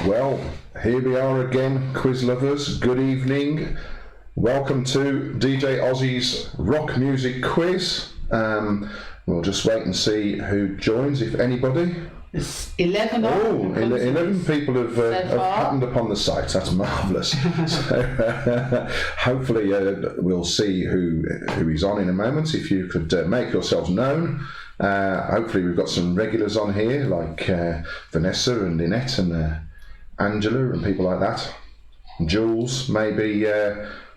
Well, here we are again, quiz lovers. Good evening. Welcome to DJ Ozzy's rock music quiz. We'll just wait and see who joins, if anybody. It's 11 Oh, 11 people have happened upon the site. That's marvellous. So, hopefully we'll see who is on in a moment. If you could make yourselves known. Hopefully we've got some regulars on here, like Vanessa and Lynette and Angela and people like that. Jules, maybe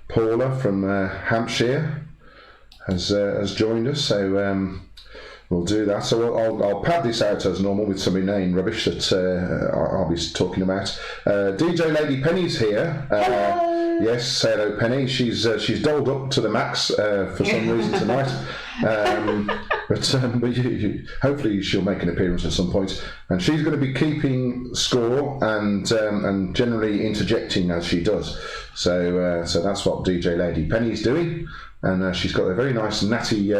Paula from Hampshire has joined us, so we'll do that. So I'll pad this out as normal with some inane rubbish that I'll be talking about. DJ Lady Penny's here. Hello. Yes, hello Penny. She's dolled up to the max for some reason tonight. But hopefully she'll make an appearance at some point, and she's going to be keeping score and generally interjecting as she does. So that's what DJ Lady Penny's doing, and she's got a very nice natty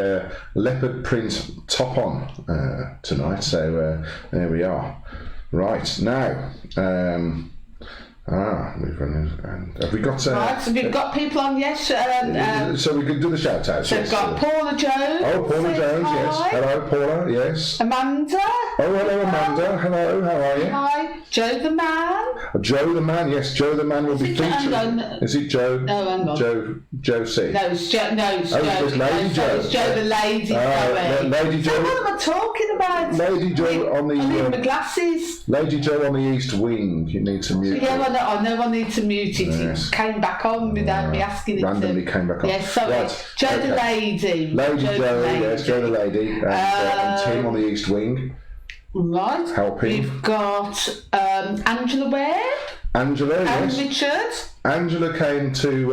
leopard print top on tonight. So there we are. Right now. We've run. Have we got? Right, so we've got people on, yes. So we could do the shout outs. So we've got Paula Jones. Oh, Paula Jones, yes. Hello, Paula, yes. Amanda. Oh, hello, Amanda. Hello, how are you? Hi. Joe the Man. Joe the Man, yes. Joe the Man will be featured. Is it Joe? No, hang on. Joe C. No, it's Joe. No, it's Joe. It's Lady Joe. It's Joe the Lady. Lady Joe. So what am I talking about? Lady Joe on the. I need my glasses. Lady Joe on the East Wing. You need to mute. Yeah, I know I need to mute it. Yes. It came back on without me asking it to. Randomly came back on. Yes, sorry. Right. Joe the Lady. Lady Joe, yes, Joe the Lady. And Tim on the East Wing. Right. Helping. We've got Angela Webb. Angela, and yes. Richard. Angela came to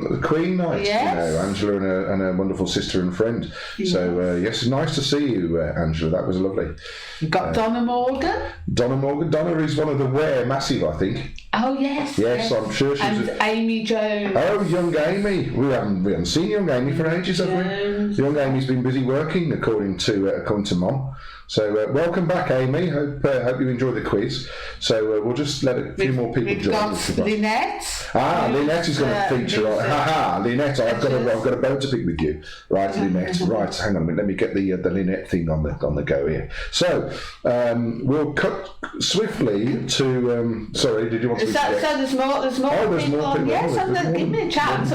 the Queen night, yes. Angela and her wonderful sister and friend. Yes. So, yes, nice to see you, Angela. That was lovely. We've got Donna Morgan. Donna is one of the Ware Massive, I think. Oh, yes. Yes, I'm sure she's... And Amy Jones. Oh, young Amy. We haven't seen young Amy for ages, have we? Young Amy's been busy working, according to Mom. So welcome back, Amy. Hope you enjoy the quiz. So we'll just let a few more people join. We've got Lynette. Lynette is going to feature on. Lynette, I've got a bone to pick with you. Right, Lynette. Right, hang on a minute. Let me get the Lynette thing on the go here. So we'll cut swiftly to. Sorry, did you want to? So there's more. There's more people on. Yes, give me a chance.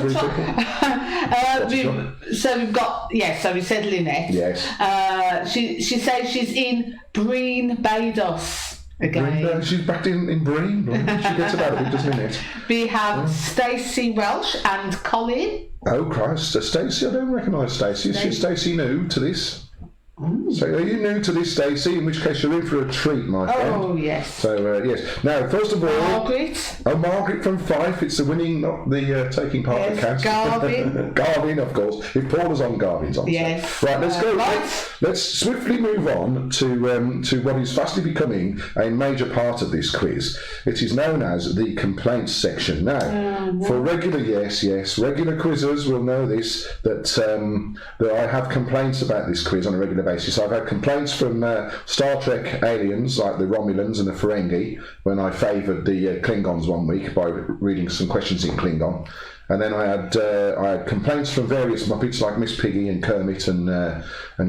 So we've got. Yes, so we said Lynette. Yes. She says she's in Breen, Barbados. Again. She's back in Breen. Right? She gets about a bit, doesn't it? We have Stacey Welsh and Colin. Oh Christ, Stacey! I don't recognise Stacey. Is Stacey new to this? So are you new to this, Stacey? In which case you're in for a treat, my friend. Oh, yes. So, yes. Now, first of all... Margaret. Oh, Margaret from Fife. It's the winning, not the taking part that counts. Garvin. Garvin, of course. If Paula's on, Garvin's on. Yes. So. Right, let's go. Let's swiftly move on to what is fastly becoming a major part of this quiz. It is known as the complaints section. Now, for regular, regular quizzers will know this, that I have complaints about this quiz on a regular basis. I've had complaints from Star Trek aliens like the Romulans and the Ferengi when I favoured the Klingons one week by reading some questions in Klingon. And then I had complaints from various Muppets like Miss Piggy and Kermit and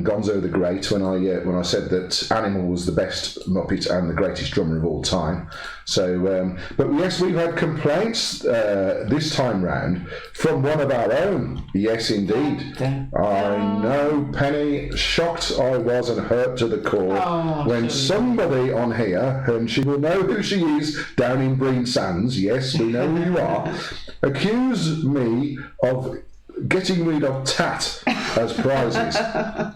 Gonzo the Great when I said that Animal was the best Muppet and the greatest drummer of all time. So, but yes, we've had complaints this time round from one of our own. Yes, indeed. I know, Penny. Shocked I was and hurt to the core when somebody on here, and she will know who she is down in Breen Sands. Yes, we know who you are. Accused me of getting rid of tat as prizes.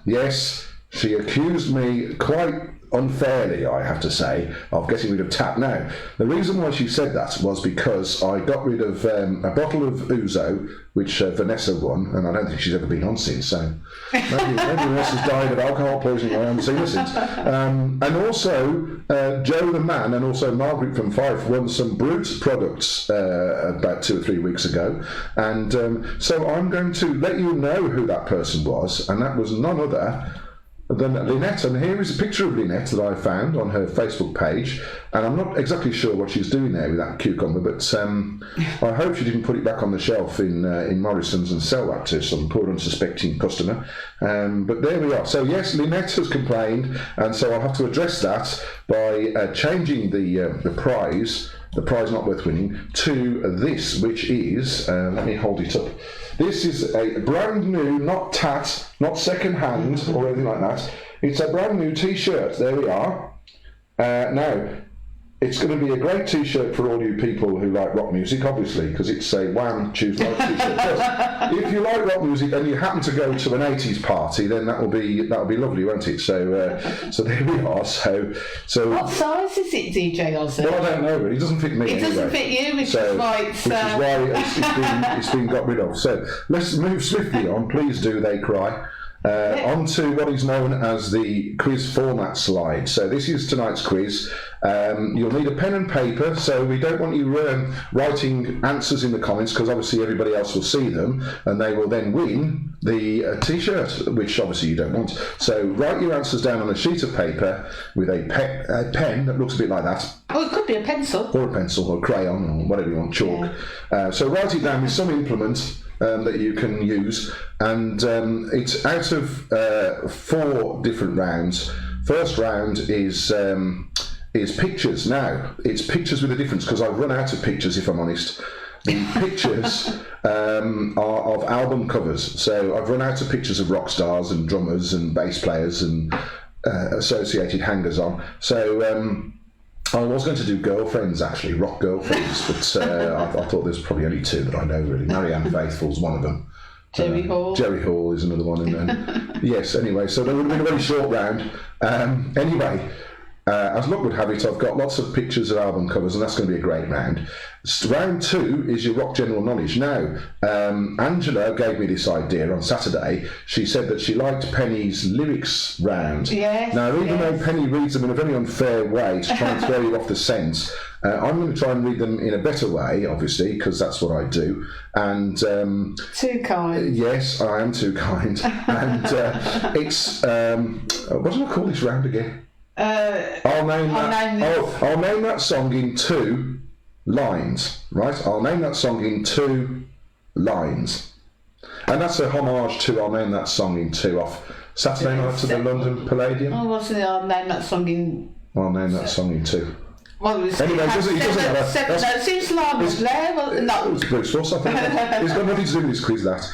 Yes, she accused me quite unfairly, I have to say, of getting rid of tat. Now, the reason why she said that was because I got rid of a bottle of Ouzo, which Vanessa won, and I don't think she's ever been on since, so maybe Vanessa's died of alcohol poisoning. I haven't seen her since. And also, Joe the Man and also Margaret from Fife won some Brute products about 2 or 3 weeks ago, and so I'm going to let you know who that person was, and that was none other Then Lynette, and here is a picture of Lynette that I found on her Facebook page, and I'm not exactly sure what she's doing there with that cucumber, but I hope she didn't put it back on the shelf in Morrison's and sell that to some poor unsuspecting customer. But there we are. So yes, Lynette has complained, and so I'll have to address that by changing the prize not worth winning, to this, which is, let me hold it up. This is a brand new, not tat, not second hand or anything like that. It's a brand new t-shirt. There we are. Now, it's going to be a great t-shirt for all you people who like rock music, obviously, because it's a Wham! Choose Life t-shirt. Plus, if you like rock music and you happen to go to an 80s party, then that'll be lovely, won't it? So there we are. So what size is it, DJ Ozzy? Well, I don't know, but it doesn't fit me. It doesn't fit you, which is why it's been got rid of. So let's move swiftly on. Please do, they cry. On to what is known as the quiz format slide. So this is tonight's quiz. You'll need a pen and paper, so we don't want you writing answers in the comments, because obviously everybody else will see them and they will then win the t-shirt, which obviously you don't want. So write your answers down on a sheet of paper with a pen that looks a bit like that. Oh, it could be a pencil. Or a pencil or a crayon or whatever you want, chalk. Yeah. So write it down with some implement that you can use, and it's out of 4 different rounds. First round is pictures. Now, it's pictures with a difference, because I've run out of pictures, if I'm honest. The pictures are of album covers. So I've run out of pictures of rock stars and drummers and bass players and associated hangers-on. So I was going to do girlfriends, actually, rock girlfriends, but I thought there's probably only 2 that I know, really. Marianne Faithfull's one of them. Jerry Hall. Jerry Hall is another one. And then, yes, anyway, so there would have been a very short round. Anyway, as luck would have it, I've got lots of pictures of album covers, and that's going to be a great round. Round 2 is your rock general knowledge. Now, Angela gave me this idea on Saturday. She said that she liked Penny's lyrics round. Yes, now, even though Penny reads them in a very unfair way to try and throw you off the scent, I'm going to try and read them in a better way, obviously, because that's what I do. And too kind. Yes, I am too kind. And it's what do I call this round again? I'll name that song in 2 lines, right? I'll name that song in 2 lines, and that's a homage to I'll Name That Song in 2 off Saturday night to the London Palladium. Oh, wasn't it? I'll name that song in. I'll name that song in 2. Well, it was anyway, it doesn't matter. No, it seems like it was there. No, it was Bruce Force, I think. It's got nothing to do with this quiz, that.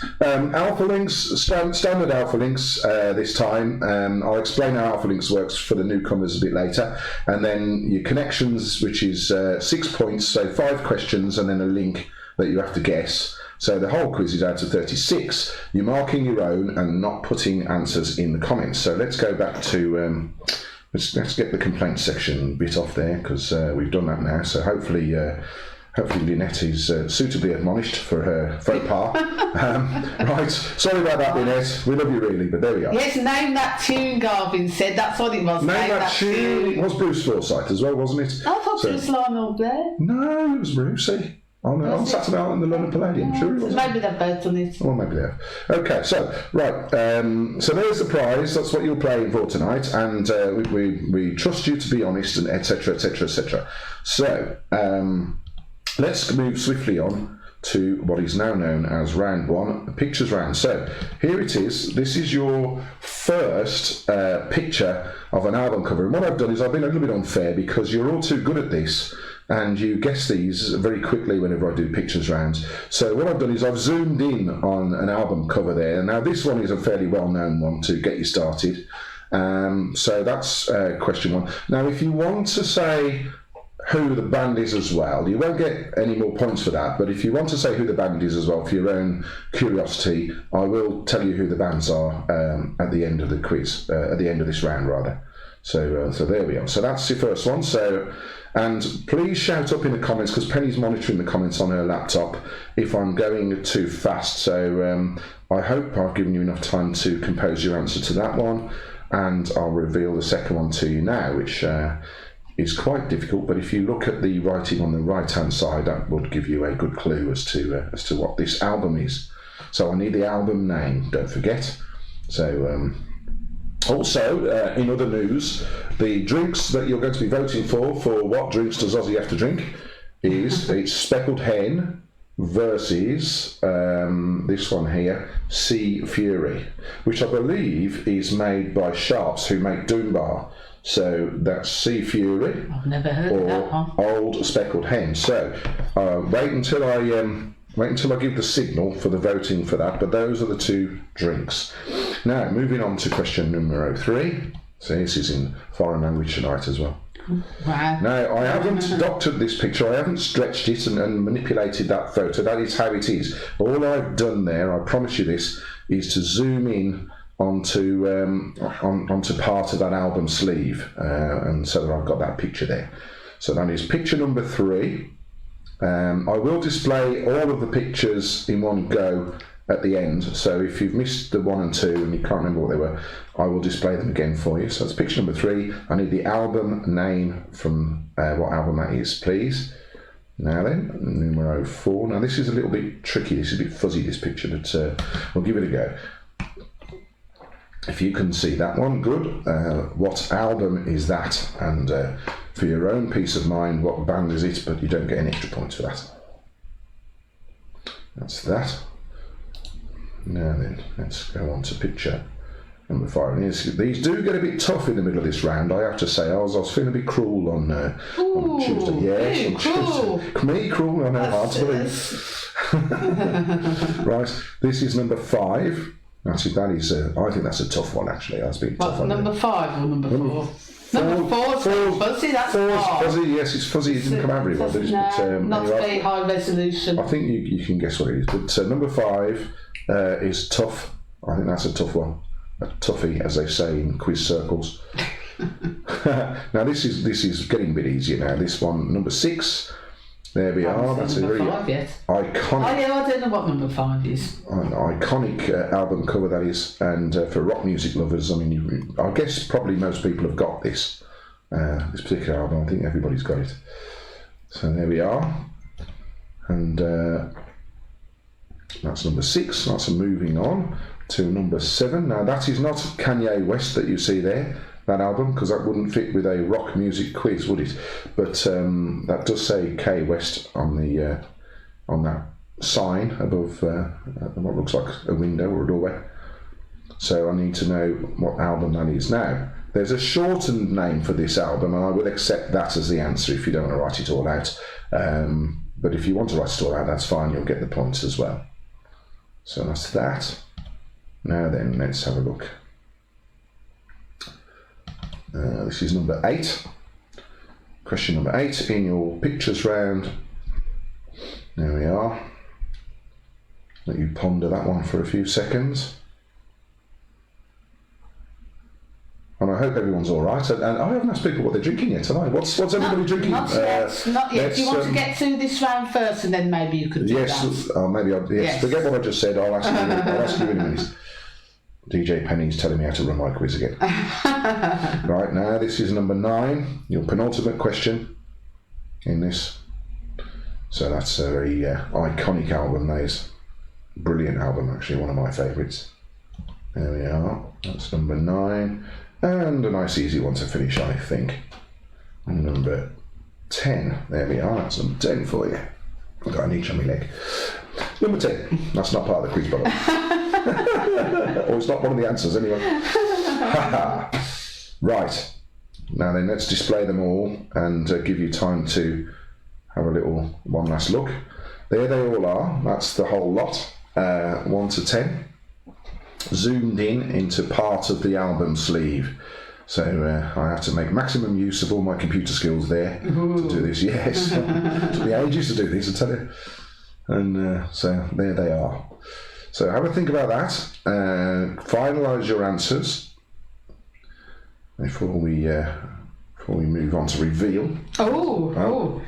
Alpha links, standard alpha links this time. I'll explain how alpha links works for the newcomers a bit later. And then your connections, which is 6 points, so 5 questions, and then a link that you have to guess. So the whole quiz is out of 36. You're marking your own and not putting answers in the comments. So let's go back to... Let's get the complaint section bit off there, because we've done that now. So hopefully Lynette is suitably admonished for her faux pas. Right, sorry about that, Lynette. We love you really, but there we are. Yes, name that tune, Garvin said. That's what it was. Name that tune. It was Bruce Forsyth as well, wasn't it? I thought it was Lionel Blair. No, it was Brucey. On Saturday night in the London Palladium, sure it was. Maybe they've both done it. Well, maybe they have. Okay, so, right, so there's the prize, that's what you're playing for tonight, and we trust you to be honest, and etc, etc, etc. So, let's move swiftly on to what is now known as round 1, the pictures round. So, here it is. This is your first picture of an album cover, and what I've done is I've been a little bit unfair, because you're all too good at this, and you guess these very quickly whenever I do pictures rounds. So what I've done is I've zoomed in on an album cover there. Now this one is a fairly well-known one to get you started. So that's question 1. Now if you want to say who the band is as well, you won't get any more points for that, but if you want to say who the band is as well for your own curiosity, I will tell you who the bands are at the end of the quiz, at the end of this round rather. So there we are. So that's your first one. So, and please shout up in the comments, because Penny's monitoring the comments on her laptop if I'm going too fast. So I hope I've given you enough time to compose your answer to that one, and I'll reveal the second one to you now, which is quite difficult. But if you look at the writing on the right-hand side, that would give you a good clue as to what this album is. So I need the album name. Don't forget. So. Also, in other news, the drinks that you're going to be voting for what drinks does Ozzy have to drink, is it's Speckled Hen versus this one here, Sea Fury, which I believe is made by Sharps, who make Dunbar. So that's Sea Fury. I've never heard of that one. Old Speckled Hen. So wait until I give the signal for the voting for that. But those are the two drinks. Now moving on to question number 3. So this is in foreign language tonight as well. Wow. Now, I haven't doctored this picture, I haven't stretched it and manipulated that photo. That is how it is. All I've done there, I promise you this, is to zoom in onto part of that album sleeve, and so that I've got that picture there. So that is picture number 3. I will display all of the pictures in one go at the end, so if you've missed the 1 and 2 and you can't remember what they were, I will display them again for you. So that's picture number 3. I need the album name from what album that is, please. Now then, numero 4. Now this is a little bit tricky, this is a bit fuzzy, this picture, but we'll give it a go. If you can see that one, good. What album is that? And for your own peace of mind, what band is it? But you don't get any extra points for that. That's that. Now then, let's go on to picture number 5. And these do get a bit tough in the middle of this round, I have to say. I was feeling a bit cruel on Tuesday. Yes, on cruel. Tuesday. Me, cruel, I know, hard to believe. Right, this is number 5. Actually, that is, I think that's a tough one, actually. That's been tough. Number 5 or number 4? Number 4's fuzzy, that's hard. Fuzzy, yes, it's fuzzy. It didn't come out very well, did it? No, not very high resolution. I think you can guess what it is. But number 5 is tough. I think that's a tough one. A toughie, as they say in quiz circles. Now, this is getting a bit easier now. This one, number 6. There we are. That's a very iconic. Oh yeah, I don't know what number 5 is. An iconic album cover that is, and for rock music lovers, I mean, I guess probably most people have got this particular album. I think everybody's got it. So there we are, and that's number 6. That's moving on to number 7. Now that is not Kanye West that you see there, that album, because that wouldn't fit with a rock music quiz, would it? But that does say K West on the on that sign above what looks like a window or a doorway. So I need to know what album that is. Now, there's a shortened name for this album, and I will accept that as the answer if you don't want to write it all out. But if you want to write it all out, that's fine, you'll get the points as well. So that's that. Now then, let's have a look. This is number 8. Question number 8 in your pictures round. There we are. Let you ponder that one for a few seconds. And I hope everyone's all right. And I haven't asked people what they're drinking yet tonight. What's everybody drinking? Not yet. Do you want to get through this round first, and then maybe you could do that? Yes. Forget what I just said. I'll ask you in a minute. DJ Penny's telling me how to run my quiz again. Right, now this is number 9, your penultimate question in this. So that's a very iconic album. That is a brilliant album, actually, one of my favourites. There we are. That's number 9. And a nice easy one to finish, I think. And number 10. There we are. That's number 10 for you. I've got an itch on my leg. Number 10. That's not part of the quiz, by the way. Or it's not one of the answers anyway. Right, now then, let's display them all and give you time to have a little one last look. There they all are. That's the whole lot, 1 to 10, zoomed in into part of the album sleeve. So I have to make maximum use of all my computer skills there to do this. Yes, it took me ages to do this, I tell you. And so there they are. So have a think about that. Finalise your answers before we move on to reveal. Joe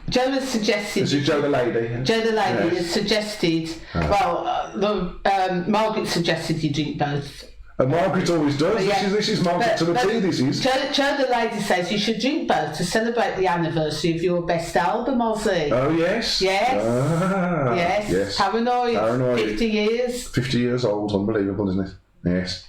has suggested. Is it Joe the lady? Joe the lady has suggested. Margaret suggested you drink both. And Margaret always does. This is Margaret to the T. This is. Joe the lady says you should drink both to celebrate the anniversary of your best album, Ozzy. Oh yes. Yes. Yes. Paranoid. 50 years. 50 years old. Unbelievable, isn't it? Yes.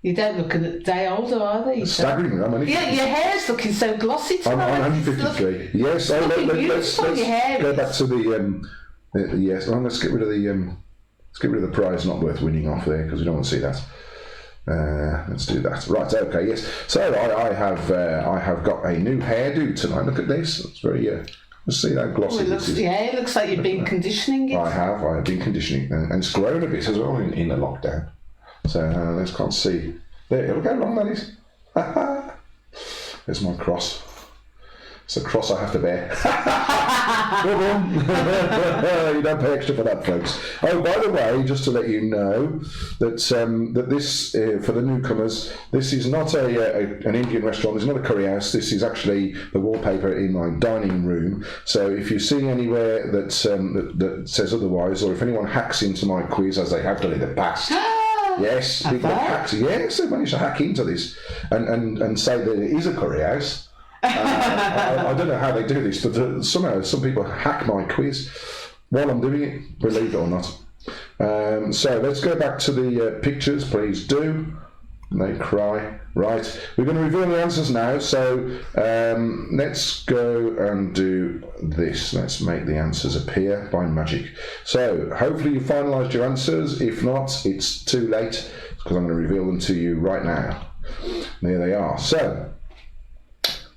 You don't look a day older either. You Staggering. I mean, yeah, your hair's looking so glossy tonight. I'm only 53. Yes. Oh, let's go back to the yes. Oh, let's get rid of the prize not worth winning off there because we don't want to see that. Let's do that. Right. Okay. Yes. So I have got a new hairdo tonight. Look at this. It's very. Let's see how glossy this is. Yeah, it looks like you've been conditioning it. I have been conditioning, and it's grown a bit as well in the lockdown. So let's can't see. There, look how long that is. There's my cross. It's a cross I have to bear. You don't pay extra for that, folks. Oh, by the way, just to let you know that that this for the newcomers, this is not an Indian restaurant. It's not a curry house. This is actually the wallpaper in my dining room. So if you see anywhere that says otherwise, or if anyone hacks into my quiz as they have done in the past. Yes, people have hacked. Yes, they managed to hack into this and say that it is a curry house. I don't know how they do this, but somehow some people hack my quiz while I'm doing it, believe it or not. So let's go back to the pictures, please do. They cry. Right, we're going to reveal the answers now, so let's go and do this. Let's make the answers appear by magic. So hopefully you finalised your answers. If not, it's too late because I'm going to reveal them to you right now. There they are. So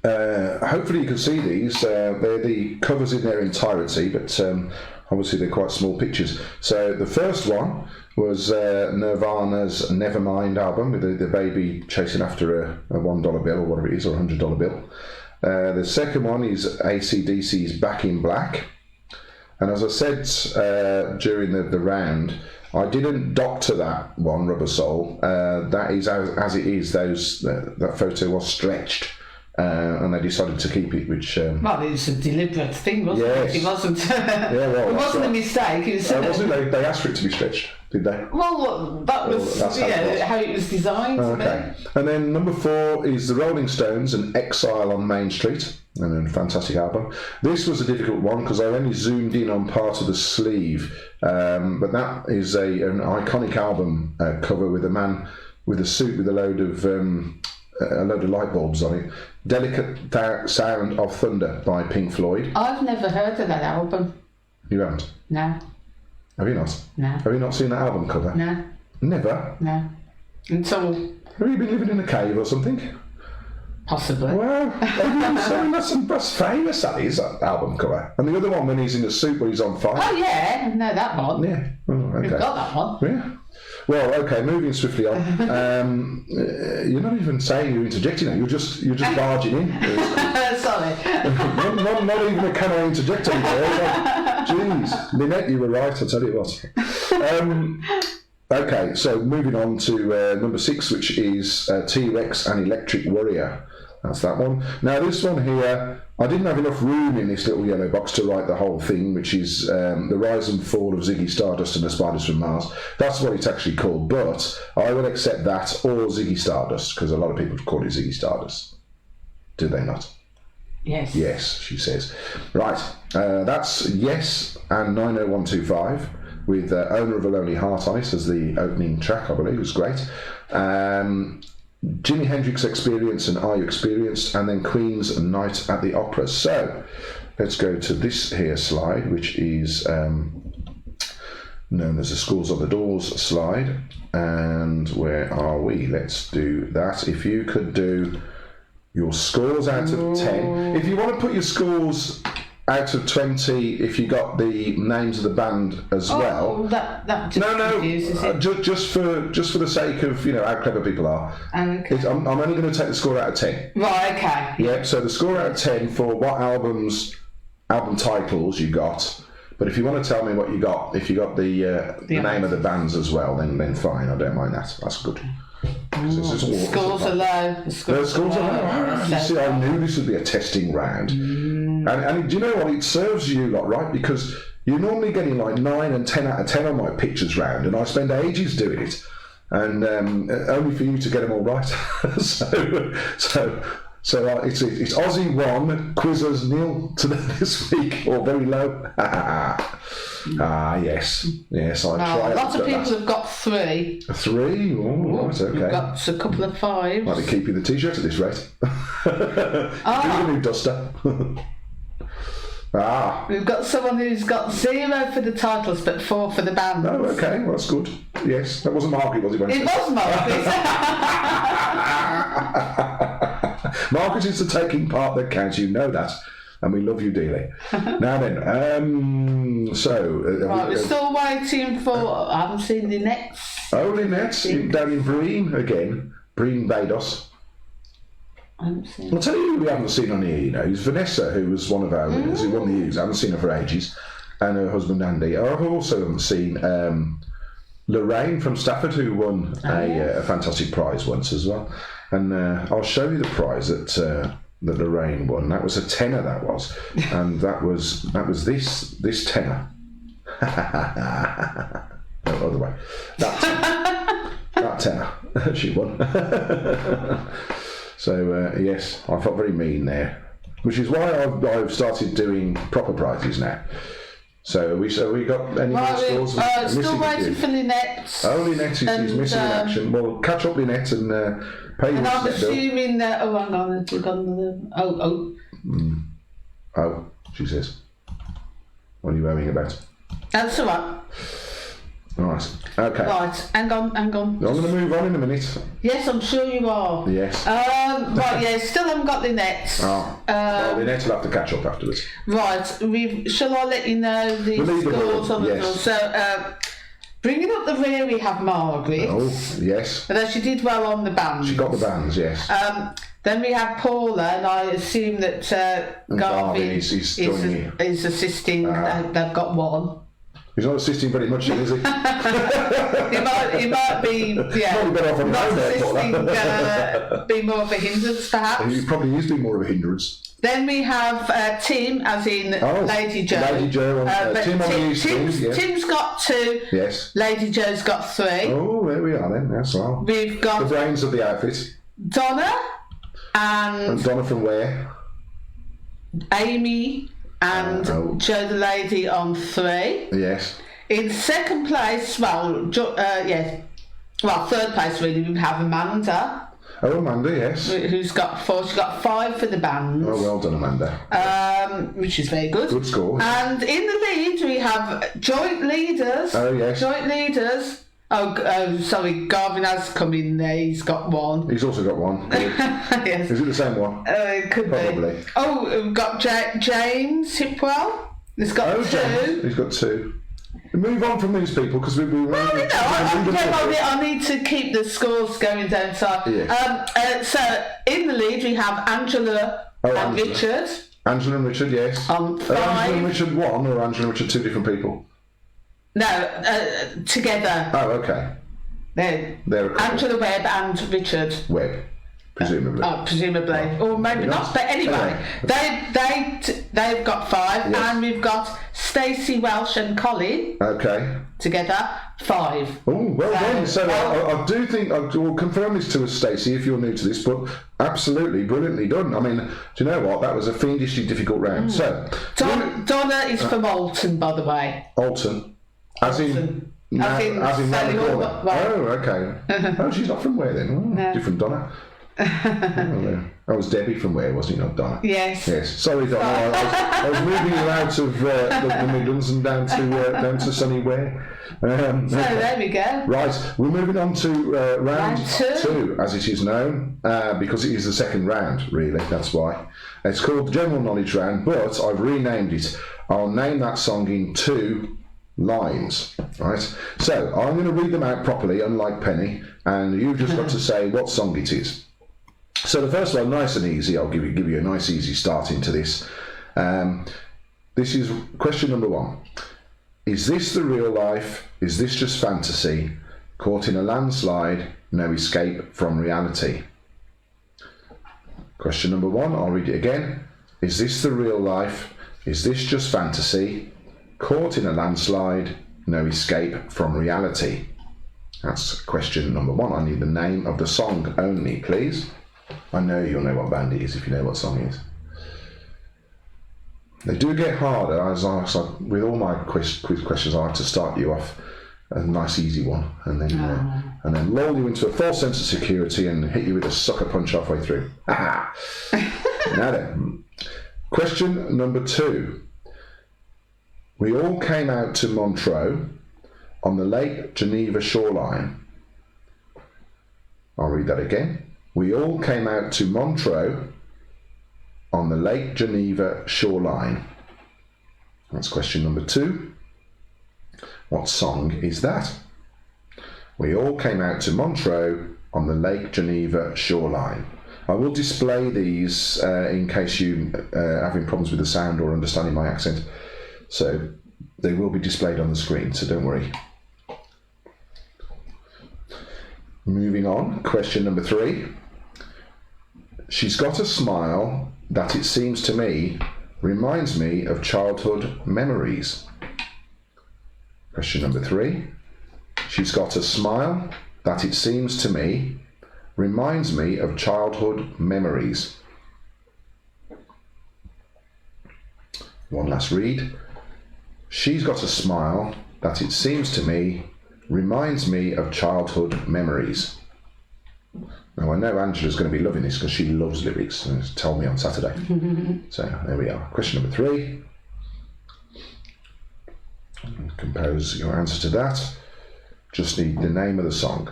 hopefully you can see these. They're the covers in their entirety, but obviously they're quite small pictures. So the first one was Nirvana's Nevermind album with the baby chasing after a $1 bill or whatever it is, or a $100 bill. The second one is AC/DC's Back in Black. And as I said during the round, I didn't doctor that one, Rubber Soul. That is as it is. That photo was stretched. And they decided to keep it, which... well, it was a deliberate thing, wasn't it? It wasn't... it wasn't a mistake. It was... wasn't they asked for it to be stretched, did they? Well, that was how it was designed. Okay. And then number 4 is the Rolling Stones and Exile on Main Street. And a fantastic album. This was a difficult one because I only zoomed in on part of the sleeve. But that is an iconic album cover with a man with a suit with a load of light bulbs on it. Delicate Sound of Thunder by Pink Floyd. I've never heard of that album. You haven't? No. Have you not? No. Have you not seen that album cover? No. Never? No. Until... Have you been living in a cave or something? Possibly. Well, that's famous, that is, that album cover. And the other one when he's in a suit where he's on fire. Oh yeah, I know that one. Yeah. Oh, okay. We've got that one. Yeah. Well, okay, moving swiftly on. You're not even saying you're interjecting now, you're just barging in. Sorry. not even a can I interject anymore. Jeez, Lynette, you were right, I'll tell you what. Okay, so moving on to number 6, which is T-Rex and Electric Warrior. That's that one. Now this one here, I didn't have enough room in this little yellow box to write the whole thing, which is the rise and fall of Ziggy Stardust and the Spiders from Mars. That's what it's actually called, but I will accept that or Ziggy Stardust, because a lot of people call it Ziggy Stardust. Do they not? Yes. Yes, she says. Right, that's Yes and 90125 with Owner of a Lonely Heart on it as the opening track, I believe. It was great. Jimi Hendrix Experience and Are You Experienced, and then Queen's Night at the Opera. So let's go to this here slide, which is known as the Schools on the Doors slide. And where are we? Let's do that. If you could do your scores out of 10. If you want to put your scores out of 20, if you got the names of the band as well. That just confuses it. Just for the sake of how clever people are. Okay. I'm only going to take the score out of 10. Right. Okay. Yeah. So the score out of 10 for what album titles you got. But if you want to tell me what you got, if you got the name of the bands as well, then fine. I don't mind that. That's good. The scores are low. The scores are low. You see, I knew this would be a testing round. And do you know what? It serves you lot, right? Because you're normally getting like 9 and 10 out of 10 on my pictures round, and I spend ages doing it, and only for you to get them all right. So So it's Ozzy 1, quizzers 0 to this week, or very low. Yes. I try. A lot of people have got 3. 3? Oh, right, okay. We've got a couple of 5s. Might be keeping the t-shirt at this rate. Do a new duster. We've got someone who's got 0 for the titles, but 4 for the band. Oh, okay. Well, that's good. Yes. That wasn't Margaret, was it? It was Margaret. Margaret is the taking part that counts. You know that. And we love you dearly. Now then, right, we're still waiting for... I haven't seen Lynette's. Oh, Lynette's down in Breen again. Breen Bados. I haven't seen... I'll tell you who we haven't seen on here, you know. It's Vanessa, who was one of our winners, who won the Hughes. I haven't seen her for ages. And her husband, Andy. I've also seen Lorraine from Stafford, who won a fantastic prize once as well. And I'll show you the prize that Lorraine won. That was a tenner, that was. And that was this tenner. No, other way. That tenner. She won. So, yes, I felt very mean there. Which is why I've started doing proper prizes now. So we got any more scores? Still waiting for Lynette. Oh, Lynette is missing in action. Well, catch up, Lynette, and pay your And I'm bill. assuming that... Oh, hang on. We've got another... Oh, she says. What are you worrying about? That's all right. Right, okay. Right, hang on. I'm going to move on in a minute. Yes, I'm sure you are. Yes. Right, yeah, still haven't got Lynette. Well, Lynette will have to catch up afterwards. Right, shall I let you know the scores on the draw? So, bringing up the rear, we have Margaret. Oh, yes. Although she did well on the bands. She got the bands, yes. Then we have Paula, and I assume that Garvin is assisting. They've got 1. He's not assisting very much, is he? He might be, Probably better off on not assisting, be more of a hindrance, perhaps. He probably is being more of a hindrance. Then we have Tim, as in Lady Jo. Lady Jo. Tim on the East yes. Tim's got 2. Yes. Lady Jo's got 3. Oh, there we are then. That's well. We've got the brains of the outfit. Donna and Donna from where? Amy and Jo the lady on 3. Yes. In second place, third place really, we have Amanda. Oh, Amanda, yes. Who's got 4. She's got 5 for the bands. Oh, well done, Amanda. Which is very good. Good score. And in the lead, we have joint leaders. Oh, yes. Joint leaders. Oh, sorry, Garvin has come in there. He's got 1. He's also got 1. Yes. Is it the same one? It could Probably. be. Oh, we've got James Hipwell. He's got 2. James. He's got 2. Move on from these people because we. Well, you know, I need to keep the scores going down. So, yes. So in the lead we have Angela and Richard. Angela and Richard, yes. On 5. Angela and Richard 1 or Angela and Richard 2 different people? No, together. Oh, okay. They're Angela Webb and Richard Webb, presumably. Presumably, or maybe not. But anyway, they've got 5, and we've got Stacey Welsh and Colin. Okay. Together, 5. Oh, well done. So I do think I will confirm this to us, Stacey, if you're new to this, but absolutely brilliantly done. I mean, do you know what? That was a fiendishly difficult round. So Donna is from Alton, by the way. Alton. As in Sally Hall. Oh, okay. Oh, she's not from where then? Oh, no. Different Donna. I was Debbie from where, wasn't it? Not Donna. Yes. Sorry, Donna. I was moving you out of the Midlands and down to sunny Ware. So there we go. Right, we're moving on to round 2, as it is known, because it is the second round. Really, that's why it's called the General Knowledge Round. But I've renamed it. I'll name that song in 2 lines, right? So I'm going to read them out properly, unlike Penny, and you've just got to say what song it is. So the first one, nice and easy. I'll give you a nice easy start into this. This is question number 1. Is this the real life? Is this just fantasy? Caught in a landslide, no escape from reality. Question number 1, I'll read it again. Is this the real life? Is this just fantasy? Caught in a landslide, no escape from reality. That's question number 1. I need the name of the song only, please. I know you'll know what band it is if you know what song it is. They do get harder. With all my quiz questions, I like to start you off a nice easy one, and then lull you into a false sense of security and hit you with a sucker punch halfway through. Now then, question number 2. We all came out to Montreux on the Lake Geneva shoreline. I'll read that again. We all came out to Montreux on the Lake Geneva shoreline. That's question number 2. What song is that? We all came out to Montreux on the Lake Geneva shoreline. I will display these in case you are having problems with the sound or understanding my accent. So they will be displayed on the screen, so don't worry. Moving on, question number 3. She's got a smile that it seems to me reminds me of childhood memories. Question number 3. She's got a smile that it seems to me reminds me of childhood memories. One last read. She's got a smile that it seems to me reminds me of childhood memories. Now I know Angela's going to be loving this because she loves lyrics and told me on Saturday. So there we are. Question number 3. Compose your answer to that. Just need the name of the song.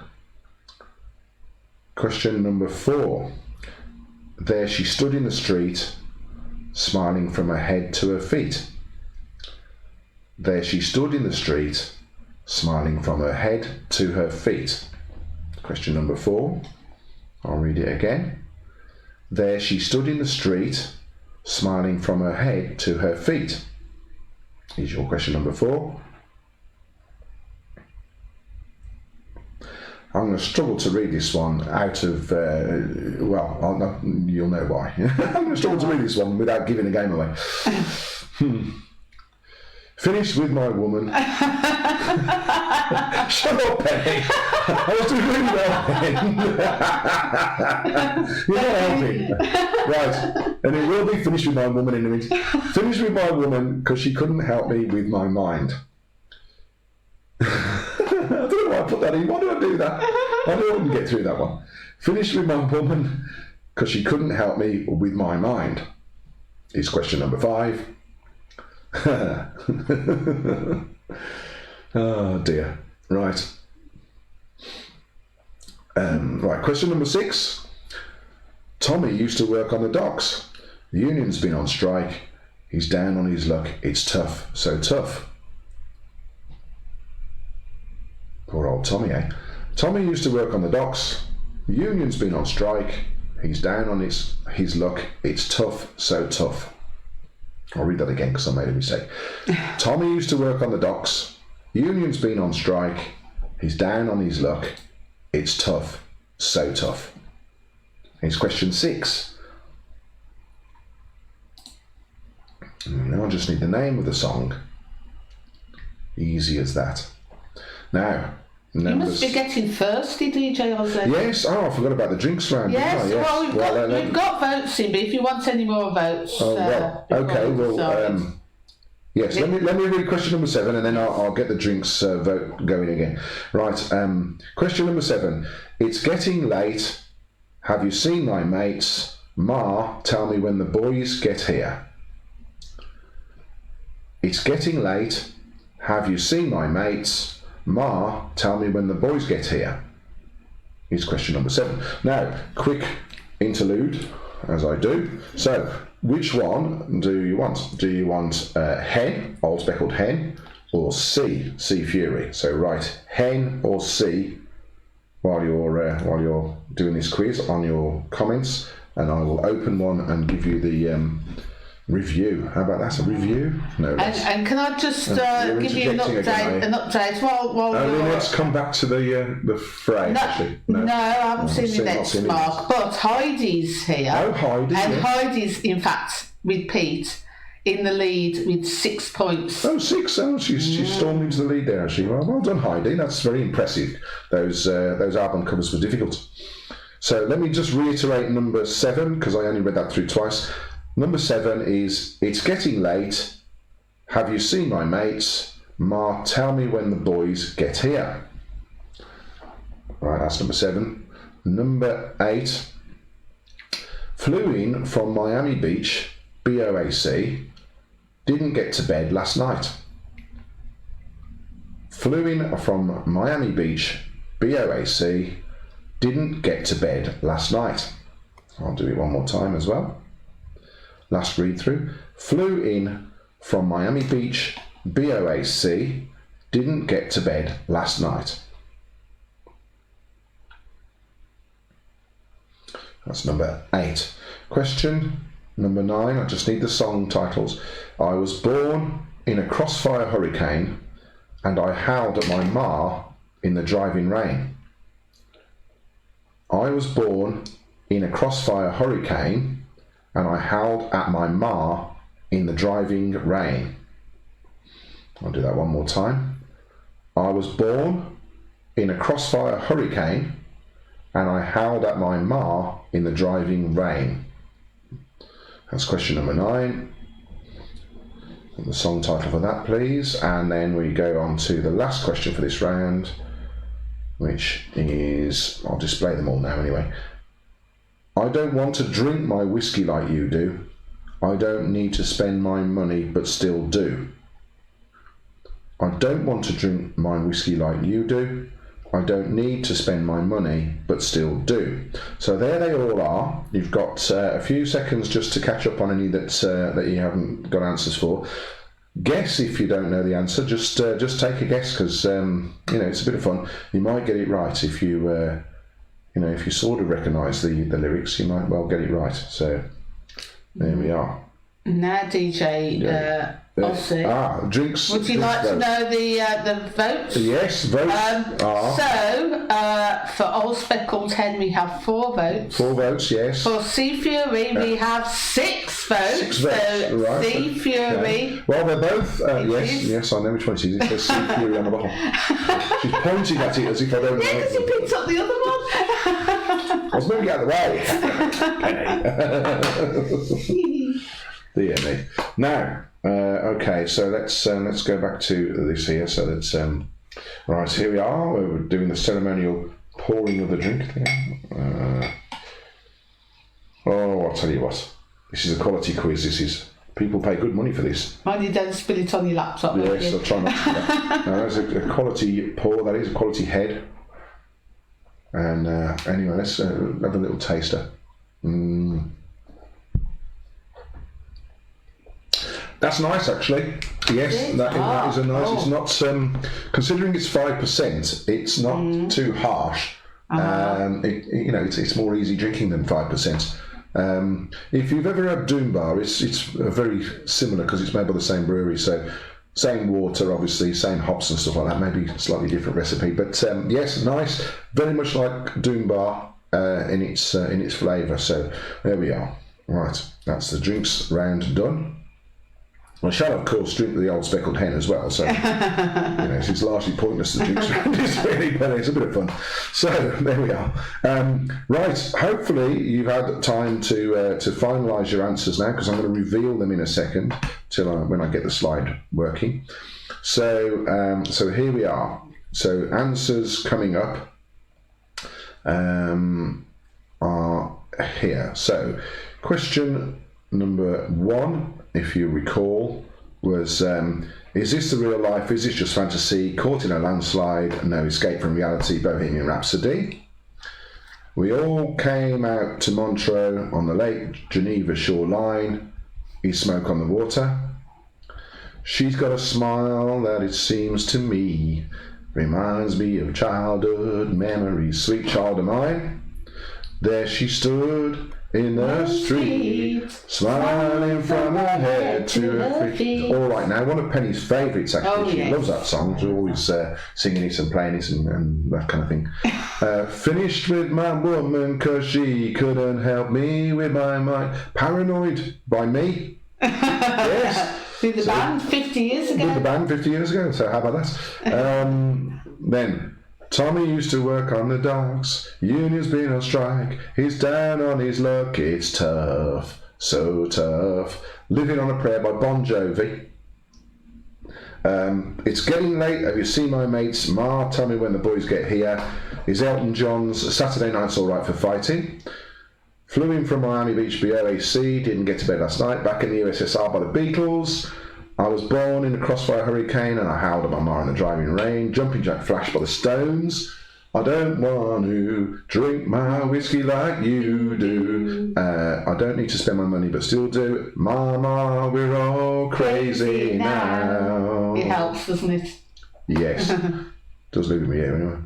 Question number 4. There she stood in the street, smiling from her head to her feet. There she stood in the street, smiling from her head to her feet. Question number 4. I'll read it again. There she stood in the street, smiling from her head to her feet. Is your question number 4. I'm going to struggle to read this one out of, you'll know why. I'm going to struggle to read this one without giving the game away. Finished with my woman. Shut up, Penny. I was doing really well. You're not helping. Right. And it will be finished with my woman in a minute. Finished with my woman because she couldn't help me with my mind. I don't know why I put that in. Why did I do that? I knew I wouldn't get through that one. Finished with my woman because she couldn't help me with my mind. Is question number 5. Oh dear. Right. Right, question number 6. Tommy used to work on the docks. The union's been on strike. He's down on his luck. It's tough, so tough. Poor old Tommy, eh? Tommy used to work on the docks. The union's been on strike. He's down on his luck. It's tough, so tough. I'll read that again because I made a mistake. Tommy used to work on the docks. The union's been on strike. He's down on his luck. It's tough, so tough. Here's question 6. Now I just need the name of the song. Easy as that. Now, you must be getting thirsty, DJ Ozzy. Yes, I forgot about the drinks round. Yes, didn't I? Yes. We've got votes in, but if you want any more votes... yes, let me read question number 7 and then I'll get the drinks vote going again. Right, question number 7. It's getting late. Have you seen my mates? Ma, tell me when the boys get here. It's getting late. Have you seen my mates? Ma, tell me when the boys get here. Is question number 7. Now, quick interlude, as I do. So, which one do you want? Do you want hen, old speckled hen, or sea fury? So write hen or sea while you're doing this quiz on your comments, and I will open one and give you the review. How about that? A review? No. And can I just give you an update? While let's come back to the fray. No, actually. No, I haven't seen the next mark. But Heidi's here. Oh, Heidi. And yes. Heidi's, in fact, with Pete in the lead with 6 points. Oh, 6. Oh, she's stormed into the lead there, actually. Well done, Heidi. That's very impressive. Those album covers were difficult. So let me just reiterate number 7, because I only read that through twice. Number 7 is, it's getting late. Have you seen my mates? Ma, tell me when the boys get here. Right, that's number 7. Number 8. Flew in from Miami Beach, BOAC. Didn't get to bed last night. Flew in from Miami Beach, BOAC. Didn't get to bed last night. I'll do it one more time as well. Last read through. Flew in from Miami Beach, BOAC. Didn't get to bed last night. That's number 8. Question number 9. I just need the song titles. I was born in a crossfire hurricane and I howled at my ma in the driving rain. I was born in a crossfire hurricane and I howled at my ma in the driving rain. I'll do that one more time. I was born in a crossfire hurricane and I howled at my ma in the driving rain. That's question number 9. And the song title for that, please. And then we go on to the last question for this round, which is, I'll display them all now anyway. I don't want to drink my whiskey like you do. I don't need to spend my money, but still do. I don't want to drink my whiskey like you do. I don't need to spend my money, but still do. So there they all are. You've got a few seconds just to catch up on any that you haven't got answers for. Guess if you don't know the answer. Just take a guess, because it's a bit of fun. You might get it right if you if you sort of recognise the lyrics. You might well get it right. So there we are. Now, DJ Ozzy, drinks. would you like to know the votes? Yes, votes So, for Old Speckled Hen, we have 4 votes. 4 votes, yes. For Sea Fury, we have 6 votes. 6 votes, so right. Sea Fury. Yeah. Well, they're both, yes, I know which one it is. It says Sea Fury on the bottom. She's pointing at it as if I don't know. Yeah, because you picked up the other one. I was moving out of the way. Dear me. Now, okay, so let's go back to this here. So that's right. Here we are. We're doing the ceremonial pouring of the drink thing. I'll tell you what. This is a quality quiz. This is, people pay good money for this. Mind you don't spill it on your laptop. Yes, I'll try not to do that. No, that's a quality pour. That is a quality head. And anyway, let's have a little taster. That's nice, actually. Yes, that is a nice. It's not considering it's 5%. It's not too harsh. It's more easy drinking than 5%. If you've ever had Doom Bar, it's very similar because it's made by the same brewery. So same water, obviously, same hops and stuff like that. Maybe slightly different recipe, but yes, nice. Very much like Doom Bar in its flavour. So there we are. Right, that's the drinks round done. I shall, of course, drink the Old Speckled Hen as well, so it's largely pointless to drink this, really, but it's a bit of fun. So there we are. Right, hopefully you've had time to finalise your answers now, because I'm going to reveal them in a second when I get the slide working. So here we are. So answers coming up are here. So question number 1, if you recall, was is this the real life? Is this just fantasy? Caught in a landslide? No escape from reality? Bohemian Rhapsody. We all came out to Montreux on the Lake Geneva shoreline. Is smoke on the water? She's got a smile that, it seems to me, reminds me of childhood memories. Sweet child of mine. There she stood in the street, smiling from her head to her feet. All right, now one of Penny's favourites, actually. She loves that song. She's always singing it and playing it and that kind of thing. Finished with my woman 'cause she couldn't help me with my mind. Paranoid by me. Yes. With the band 50 years ago. With the band 50 years ago, so how about that? Then Tommy used to work on the docks. Union's been on strike. He's down on his luck. It's tough, so tough. Living on a Prayer by Bon Jovi. It's Getting Late. Have you seen my mates? Ma, Tell Me When the Boys Get Here. Is Elton John's Saturday Night's Alright for Fighting. Flew in from Miami Beach by OAC. Didn't get to bed last night. Back in the USSR by the Beatles. I Was Born in a Crossfire Hurricane and I Howled at My Ma in the Driving Rain. Jumping Jack Flash by the Stones. I don't want to drink my whiskey like you do. I don't need to spend my money but still do. Mama, we're all crazy now. It helps, doesn't it? Yes. Does leave me here anyway.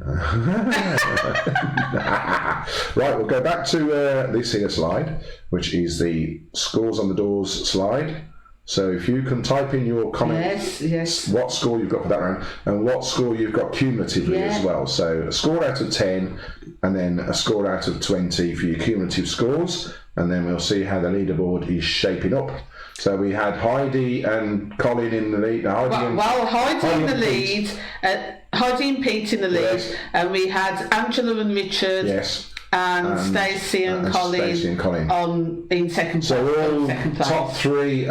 Right, we'll go back to this here slide, which is the Scores on the Doors slide. So if you can type in your comment, yes. what score you've got for that round and what score you've got cumulatively as well. So a score out of 10 and then a score out of 20 for your cumulative scores, and then we'll see how the leaderboard is shaping up. So we had Heidi and Colin in the lead. Heidi in the lead, Heidi and Pete in the lead, yes. And we had Angela and Richard. Yes. And Stacey and Colin in second place. So all top three,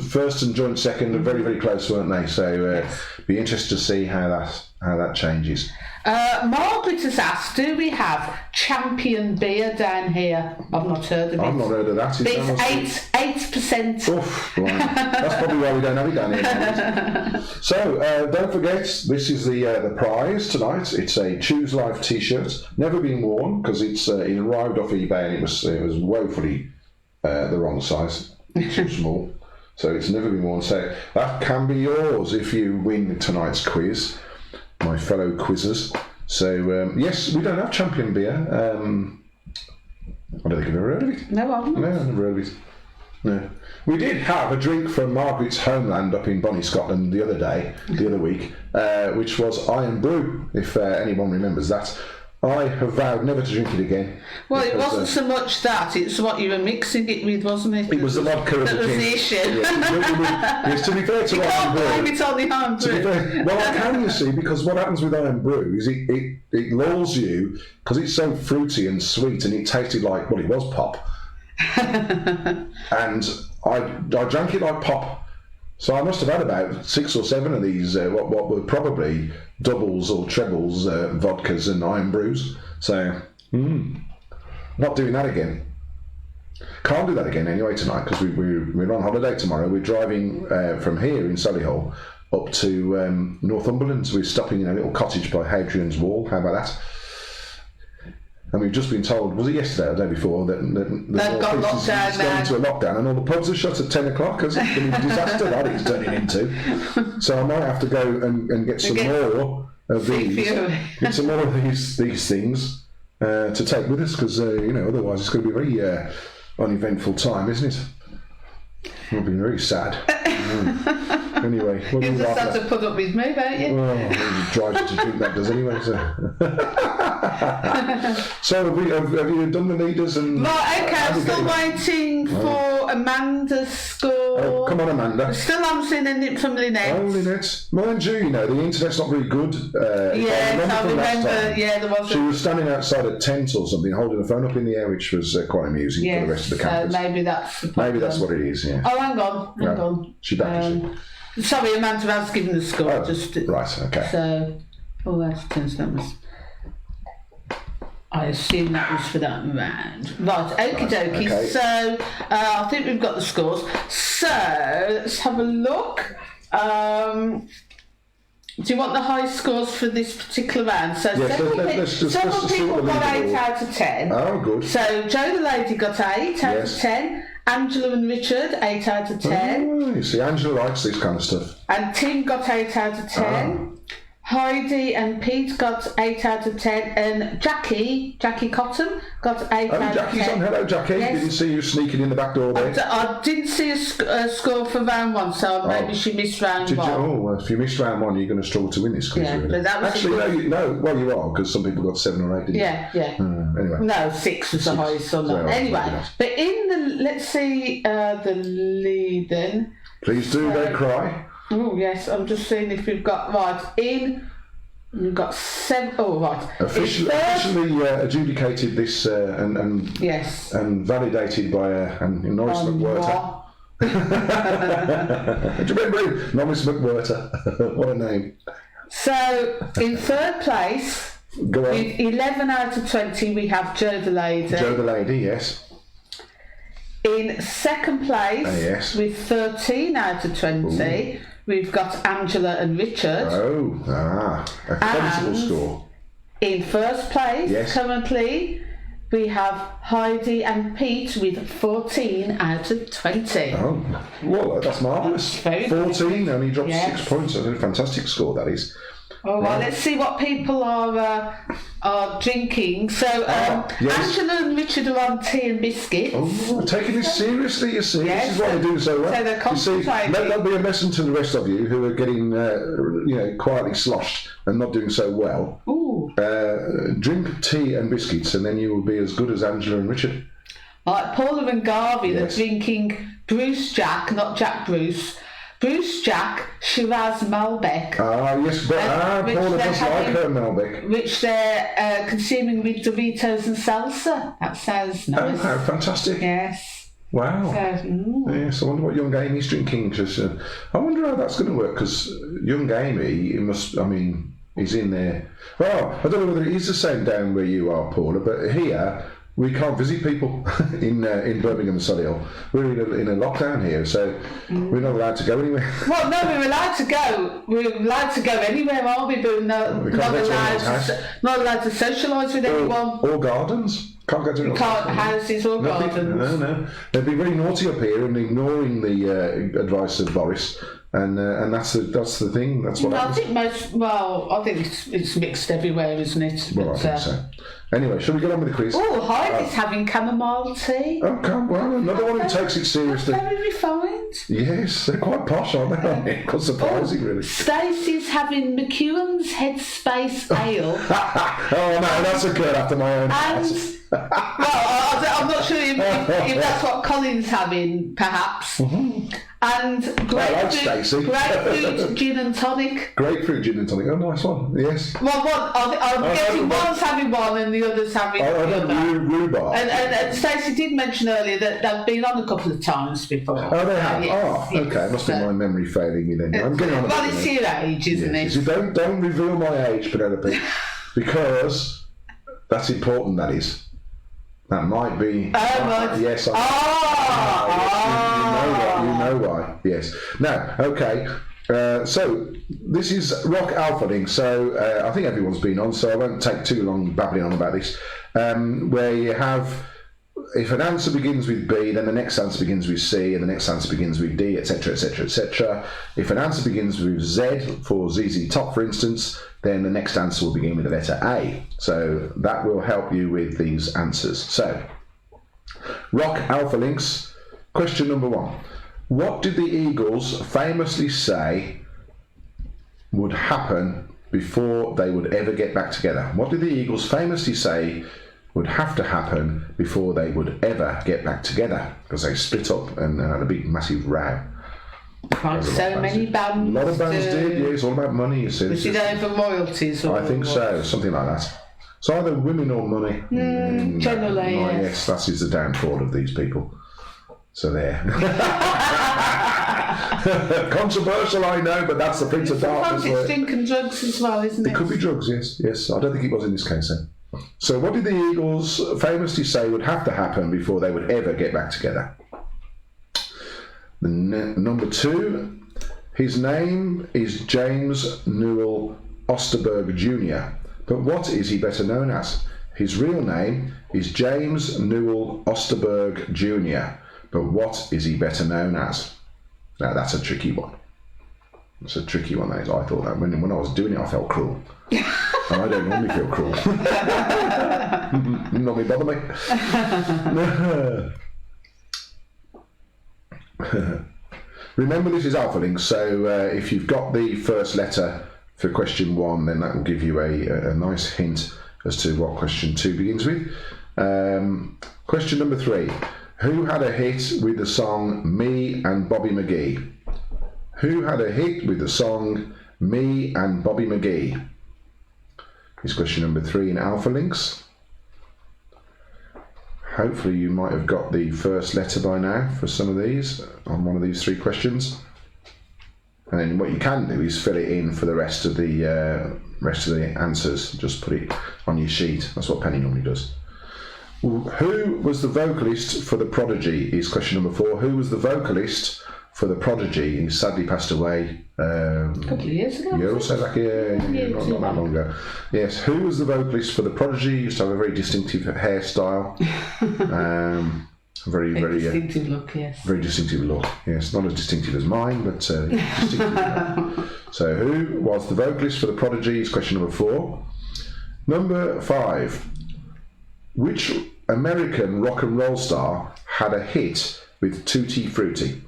first and joint second, are very, very close, weren't they? So be interested to see how that changes. Margaret has asked, do we have champion beer down here? I've not heard of it. I've not heard of that. It's 8%. Oof, that's probably why we don't have it down here. So don't forget, this is the prize tonight. It's a Choose Life T-shirt, never been worn because it arrived off eBay and it was woefully the wrong size, too small. So it's never been worn. So that can be yours if you win tonight's quiz, my fellow quizzers. So yes, we don't have champion beer. I don't think I've ever heard of it. No, I haven't. No, I've never heard of it. No. We did have a drink from Margaret's homeland up in Bonnie, Scotland the other week, which was Iron Brew, if anyone remembers that. I have vowed never to drink it again. Well, it wasn't so much that, it's what you were mixing it with, wasn't it? It was the vodka of the gin. That was the issue. Yes, to be fair to you Iron Brew. You can't blame it on the Iron Brew. Well, I can, you see, because what happens with Iron Brew is it lulls you, because it's so fruity and sweet, and it tasted like, well, it was pop. And I drank it like pop. So I must have had about 6 or 7 of these, what were probably doubles or trebles, vodkas and Iron Brews. So, not doing that again. Can't do that again anyway tonight because we're on holiday tomorrow. We're driving from here in Solihull up to Northumberland. So we're stopping in a little cottage by Hadrian's Wall. How about that? And we've just been told, was it yesterday or the day before, that they've got lockdown now. Going into a lockdown and all the pubs are shut at 10 o'clock. It's a disaster that it's turning into. So I might have to go and get some more of these. Get some more of these things to take with us because, otherwise it's going to be a very uneventful time, isn't it? It'll be very sad. Anyway, what you just have to put up with me, don't you? Well, it drives you to drink that does anyway. So have you done the leaders and? Right, okay. I'm still waiting for Amanda's score. Oh, come on, Amanda. Still haven't seen anything from Lynette. Oh, Lynette. Mind you, the internet's not very good. Yes, I remember. Yeah, there was. She was standing outside a tent or something, holding the phone up in the air, which was quite amusing for the rest of the campus. So maybe that's the problem. Maybe that's what it is. Yeah. Oh, hang on. She's back, is she? Sorry, Amanda has given the score. Right, okay. So, that was. I assume that was for that round. Right, okie dokie. Okay. So, I think we've got the scores. So, let's have a look. Do you want the high scores for this particular round? So, several people got 8 out of 10. Oh, good. So, Joe the lady got 8 out of 10. Angela and Richard, 8 out of 10. Oh, you see, Angela likes this kind of stuff. And Tim got 8 out of 10. Heidi and Pete got 8 out of 10. And Jackie Cotton, got 8 out of 10. Jackie's on. Hello, Jackie. Yes. Didn't see you sneaking in the back door there. I didn't see a score for round 1, so maybe she missed round 1. Oh, well, if you missed round 1, you're going to struggle to win this quiz. Yeah, really. but that was actually, well, you are, because some people got 7 or 8, didn't you? Yeah. Anyway. No, 6 was the highest or not. Anyway, but in the, let's see the lead then. Please do, don't cry. Oh, yes, I'm just seeing if we've got, right, in You've got 7. Oh, right. Officially adjudicated this and Yes. and validated by Norris McWhirter. Do you remember him? Norris McWhirter. What a name. So, in third place, Go on. with 11 out of 20, we have Joe the Lady. Joe the Lady, yes. In second place, Yes. with 13 out of 20, we've got Angela and Richard. A creditable score. In first place, Yes. currently, we have Heidi and Pete with 14 out of 20. Oh, well, that's marvellous. Very 14, only dropped Yes. 6 points. That's a fantastic score, that is. All right, let's see what people are drinking. So, yes. Angela and Richard are on tea and biscuits. Oh, we're taking this seriously, you see. Yes, This is why they do so well. so they're You see, concentrating. let that be a lesson to the rest of you who are getting, quietly sloshed and not doing so well. Ooh. Drink tea and biscuits, and then you will be as good as Angela and Richard. Like Paula and Garvey, Yes. they're drinking Bruce Jack, not Jack Bruce. Bruce Jack, Shiraz Malbec, Yes, but which Paula they're does like having- her Malbec. which they're consuming with Doritos and salsa. That sounds nice. How fantastic. Yes. Wow. So, Yes, I wonder what young Amy's drinking. Cause, I wonder how that's going to work, because young Amy, he's in there. Well, I don't know whether it is the same down where you are, Paula, but here we can't visit people in Birmingham and Solihull. We're in a lockdown here, so we're not allowed to go anywhere. well, no, we're allowed to go. We're allowed to go anywhere, aren't we? But not we can't go to anyone's house. not allowed to socialise with anyone. Or gardens. Can't go to We can't houses or gardens. No. They've been very naughty up here and ignoring the advice of Boris. And that's the thing. That's what I happens. think I think it's mixed everywhere, isn't it? Well, I think so. Anyway, shall we get on with the quiz? Oh, Heidi's having chamomile tea. Oh, come on. Another one who takes it seriously. Very refined. Yes, they're quite posh, aren't they? Quite surprising, really. Stacey's having McEwen's Headspace Ale. Oh, no, that's a good after my own. And, I'm not sure if that's what Colin's having, perhaps. And Stacey. grapefruit gin and tonic. Grapefruit gin and tonic. Oh, nice one. Yes. Well, I'm guessing one's having one and the other's having the I other. had rhubarb. And Stacey did mention earlier that they've been on a couple of times before. Oh, they have? Yes, Okay. It must be my memory failing me then. I'm getting on a bit. Well, it's your age, isn't it? So don't reveal my age, Penelope, because that's important, that is. That might be... right. Yes, you know why. Yes. Now, okay. So this is Rock Alpha Link. So I think everyone's been on, so I won't take too long babbling on about this. Where you have, if an answer begins with B, then the next answer begins with C, and the next answer begins with D, etc., etc., etc. If an answer begins with Z, for ZZ Top, for instance, then the next answer will begin with the letter A. So that will help you with these answers. So, Rock Alpha Links. Question number 1. What did the Eagles famously say would happen before they would ever get back together? What did the Eagles famously say would have to happen before they would ever get back together? Because they split up and had a big, massive row. Like so many bands. A lot of bands did, yeah. It's all about money, you see. Is it over royalties? Or I think so, something like that. So either women or money. Generally, yes. That is the downfall of these people. So there. Controversial, I know, but that's the Prince of Darkness. Sometimes it's drink and drugs as well, isn't it? It could be drugs, yes. I don't think it was in this case then. So what did the Eagles famously say would have to happen before they would ever get back together? Number 2, his name is James Newell Osterberg Jr., but what is he better known as? His real name is James Newell Osterberg Jr., but what is he better known as? Now that's a tricky one. It's a tricky one, that is. I thought that when I was doing it, I felt cruel. And I don't normally feel cruel. Not me bother me. Remember, this is Alpha Link, so if you've got the first letter for question 1, then that will give you a nice hint as to what question 2 begins with. Question number 3. Who had a hit with the song Me and Bobby McGee? Who had a hit with the song Me and Bobby McGee? is question number 3 in Alpha Links. Hopefully you might have got the first letter by now for some of these, on one of these 3 questions. And then what you can do is fill it in for the rest of the answers. Just put it on your sheet. That's what Penny normally does. Who was the vocalist for The Prodigy is question number 4. Who was the vocalist for The Prodigy? He sadly passed away A couple of years ago. Yeah, also not that long ago. Yes, who was the vocalist for The Prodigy? He used to have a very distinctive hairstyle. Very distinctive look, yes. Very distinctive look, yes. Not as distinctive as mine, but distinctive. So, who was the vocalist for The Prodigy is question number 4. Number 5. Which American rock and roll star had a hit with Tutti Frutti?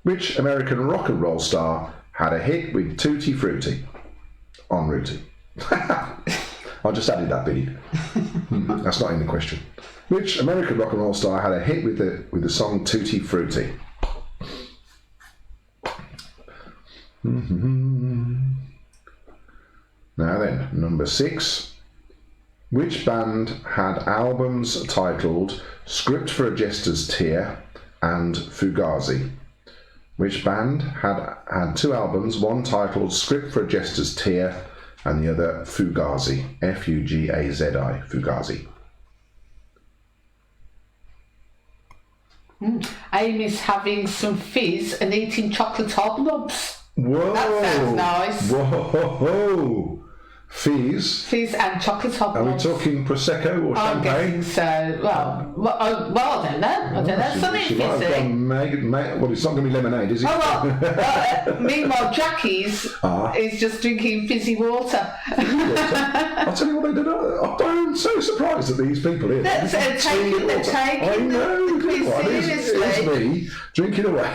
Which American rock and roll star had a hit with Tutti Frutti? En route. I just added that bit in. That's not in the question. Which American rock and roll star had a hit with the song Tutti Frutti? Now then, number 6. Which band had albums titled Script for a Jester's Tear and Fugazi? Which band had 2 albums, one titled Script for a Jester's Tear and the other Fugazi, Fugazi, Fugazi. Amy's having some fizz and eating chocolate hobnobs. Whoa! That sounds nice. Whoa! Fizz and chocolate hobnobs. Are we talking Prosecco or I'm champagne? guessing so. Well, I don't know. Something She might have fizzy. well, it's not going to be lemonade, is it? Oh, well, meanwhile, Jackie's is just drinking fizzy water. I'll tell you what they did. I'm so surprised at these people here. They're taking I know. the quiz seriously. It's me drinking away.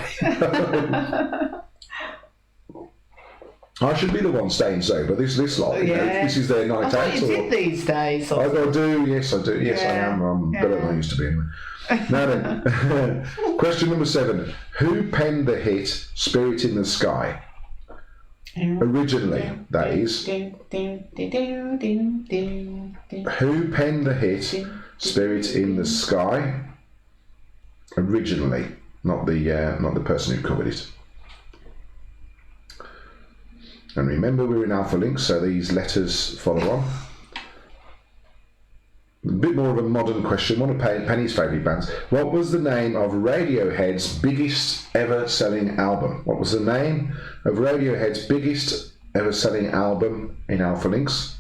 I should be the one staying sober. This lot, you know, this is their night out. I thought you did these days. I do. Yes, I do. Yes, I am. I'm better than I used to be. Anyway. Now then, question number 7. Who penned the hit "Spirit in the Sky"? Originally, that is. Who penned the hit "Spirit in the Sky"? Originally, not the person who covered it. And remember, we're in Alpha Links, so these letters follow on. A bit more of a modern question. One of Penny's favourite bands. What was the name of Radiohead's biggest ever selling album? What was the name of Radiohead's biggest ever selling album in Alpha Links?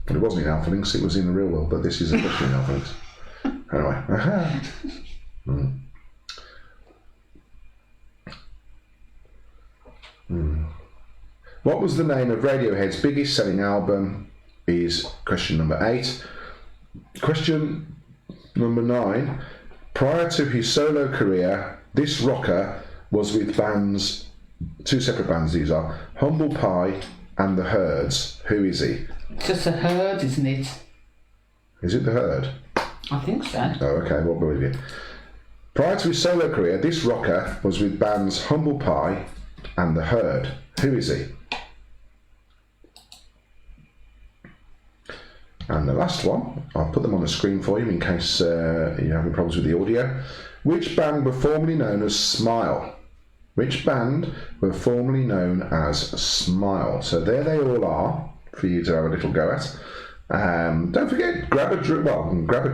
Well, it wasn't in Alpha Links, it was in the real world, but this is a question in Alpha Links. Anyway. What was the name of Radiohead's biggest selling album is question number 8. Question number 9. Prior to his solo career, this rocker was with 2 separate bands these are, Humble Pie and The Hurds. Who is he? It's just a herd, isn't it? Is it The Herd? I think so. Oh, okay, we'll believe you. Prior to his solo career, this rocker was with bands Humble Pie and The Herd. Who is he? And the last one, I'll put them on the screen for you in case you're having problems with the audio. Which band were formerly known as Smile? Which band were formerly known as Smile? So there they all are for you to have a little go at. Don't forget, grab a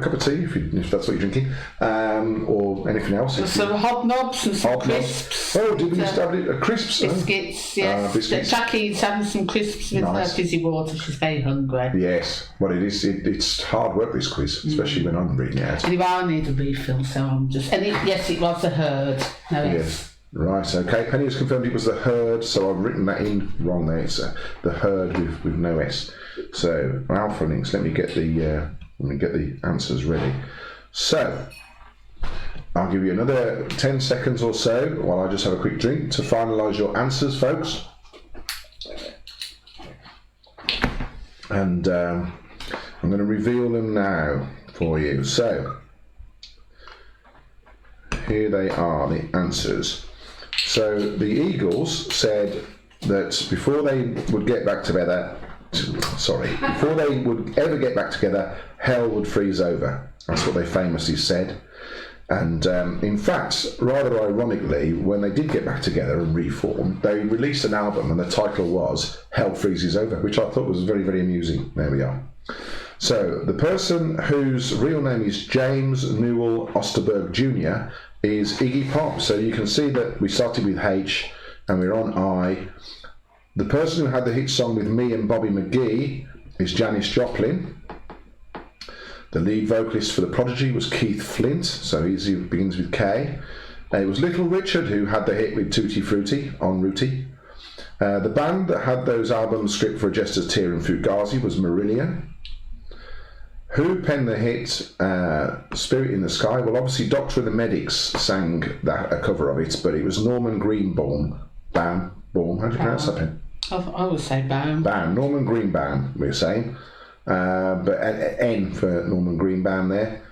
cup of tea if that's what you're drinking, or anything else. Some hobnobs and some crisps. Oh, did we establish crisps? Biscuits, yes. Biscuits. Jackie's having some crisps with her fizzy water. She's very hungry. Yes, well, it is. It's hard work, this quiz, especially when I'm reading it out. Anyway, I need a refill, so I'm just. Yes, it was a herd. No, yes. Right, okay. Penny has confirmed it was The Herd, so I've written that in wrong there. It's The Herd with no S. So, Alpha Links, let me get the answers ready. So, I'll give you another 10 seconds or so while I just have a quick drink to finalise your answers, folks. And I'm going to reveal them now for you. So, here they are, the answers. So the Eagles said that before they would get back together, before they would ever get back together, hell would freeze over. That's what they famously said. And in fact, rather ironically, when they did get back together and reform, they released an album and the title was Hell Freezes Over, which I thought was very, very amusing. There we are. So the person whose real name is James Newell Osterberg Jr. is Iggy Pop. So you can see that we started with H and we're on I. The person who had the hit song with me and Bobby McGee is Janis Joplin. The lead vocalist for The Prodigy was Keith Flint, so he begins with K. It was Little Richard who had the hit with Tutti Frutti on Rooty. The band that had those albums, Script for a Jester's Tear and Fugazi, was Marillion. Who penned the hit Spirit in the Sky? Well, obviously Doctor and the Medics sang a cover of it, but it was Norman Greenbaum. How do you pronounce that pen? I would say Baum. Norman Greenbaum, we're saying. But N for Norman Greenbaum there.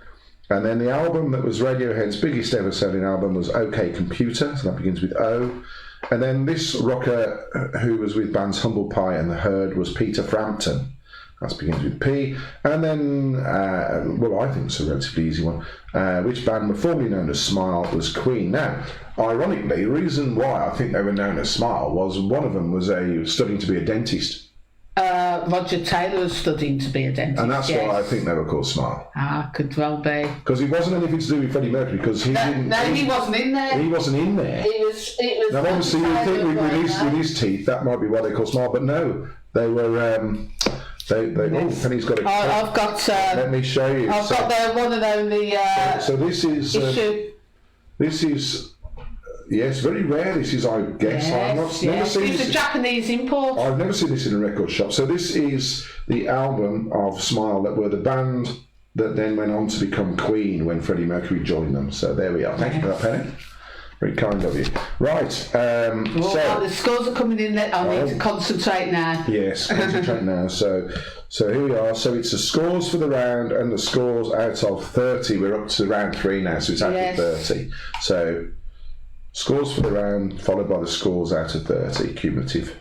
And then the album that was Radiohead's biggest ever selling album was OK Computer, so that begins with O. And then this rocker who was with bands Humble Pie and The Herd was Peter Frampton. That begins with P. And then, well, I think it's a relatively easy one. Which band were formerly known as Smile was Queen. Now, ironically, the reason why I think they were known as Smile was one of them was studying to be a dentist. Roger Taylor was studying to be a dentist. And that's why I think they were called Smile. Could well be. Because it wasn't anything to do with Freddie Mercury, because he didn't... No, he wasn't in there. He wasn't in there. It was now, obviously, you think with his teeth, that might be why they call Smile, but no, they were... Oh, Penny's got a... I've got... let me show you. I've got the one and only... so this is... this is... Yes, very rare. This is, I guess. Never seen it's this. A Japanese import. I've never seen this in a record shop. So this is the album of Smile that were the band that then went on to become Queen when Freddie Mercury joined them. So there we are. Thank you for that, Penny. Very kind of you. Right. So the scores are coming in. I need to concentrate now. Yes, concentrate now. So here we are. So it's the scores for the round and the scores out of 30. We're up to round 3 now, so it's out of 30. So scores for the round followed by the scores out of 30, cumulative.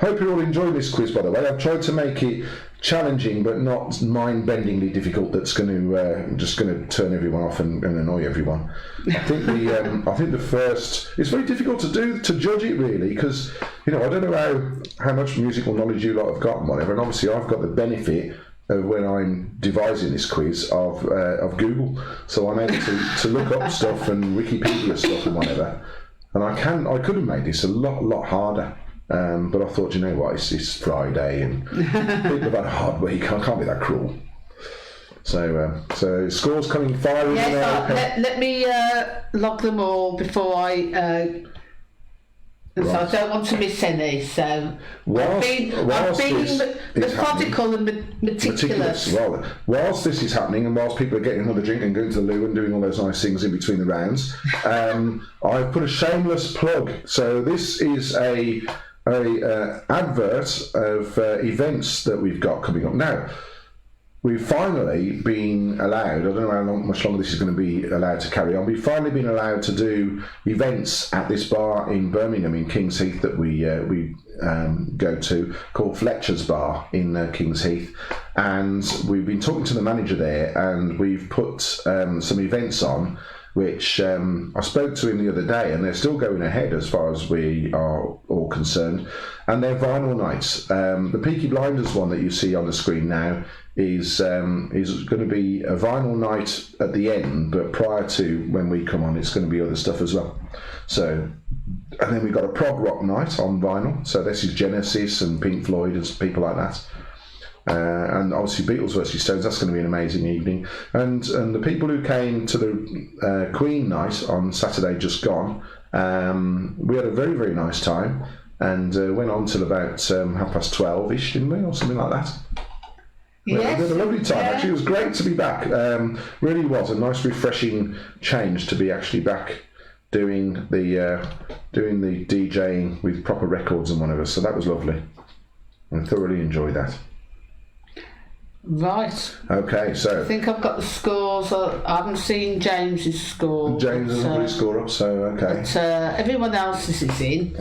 Hope you're all enjoying this quiz, by the way. I've tried to make it challenging but not mind-bendingly difficult. That's going to just going to turn everyone off and annoy everyone. I think the first, it's very difficult to judge it really, because I don't know how much musical knowledge you lot have got and whatever, and obviously I've got the benefit of when I'm devising this quiz of Google, so I'm able to look up stuff and Wikipedia stuff and whatever, and I could have made this a lot harder. But I thought, you know what, it's Friday and people have had a hard week, I can't be that cruel. So scores coming firing. Yes, let me log them all before I... So I don't want to miss any, so I've been methodical and meticulous. Well, whilst this is happening and whilst people are getting another drink and going to the loo and doing all those nice things in between the rounds, I've put a shameless plug. So this is a advert of events that we've got coming up now. We've finally been allowed, I don't know how much longer this is going to be allowed to carry on, we've finally been allowed to do events at this bar in Birmingham in Kings Heath that we go to, called Fletcher's Bar in Kings Heath, and we've been talking to the manager there, and we've put some events on which I spoke to him the other day, and they're still going ahead as far as we are all concerned, and they're vinyl nights. The Peaky Blinders one that you see on the screen now is going to be a vinyl night at the end, but prior to when we come on, it's going to be other stuff as well. So, and then we've got a prog rock night on vinyl, so this is Genesis and Pink Floyd and people like that. And obviously Beatles versus Stones, that's going to be an amazing evening. And the people who came to the Queen night on Saturday just gone, we had a very, very nice time, and went on till about 12:30ish, didn't we, or something like that. Yes, we had a lovely time. Actually, it was great to be back. Really was a nice, refreshing change to be actually back doing the DJing with proper records and whatever. So that was lovely. I thoroughly enjoyed that. Right. Okay, so I think I've got the scores. I haven't seen James's score. James hasn't put his score up, so okay. But everyone else's is in.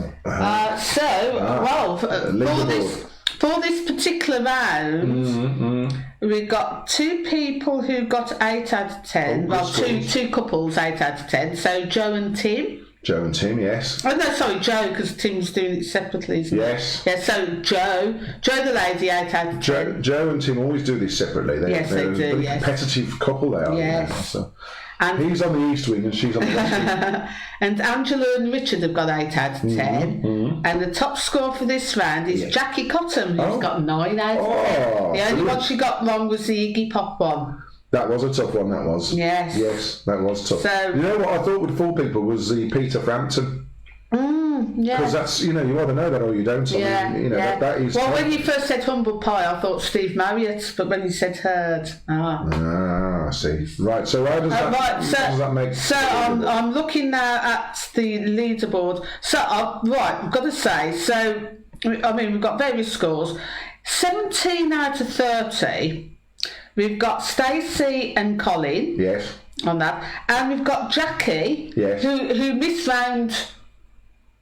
For this particular round, we've got 2 people who got 8 out of 10. Two couples 8 out of 10. So Joe and Tim. Joe and Tim, yes. Oh no, sorry, Joe, because Tim's doing it separately, isn't yes. Yeah, so Joe the lady, 8 out of 10. Joe and Tim always do this separately. They're they do, a very competitive couple, they are. Yes. So. And he's on the east wing and she's on the west wing. And Angela and Richard have got 8 out of 10. And the top score for this round is Jackie Cotton, who's got 9 out of 10. The only one she got wrong was the Iggy Pop one. That was a tough one, that was. Yes. Yes, that was tough. So, you know what I thought would fool people was the Peter Frampton. Because that's, you either know that or you don't. That is... Well, when you first said humble pie, I thought Steve Marriott, but when you said Heard... I see. Right, so how does that make... So I'm looking now at the leaderboard. So, I've got to say, we've got various scores. 17 out of 30... We've got Stacey and Colin. Yes. On that. And we've got Jackie. Yes. Who missed round...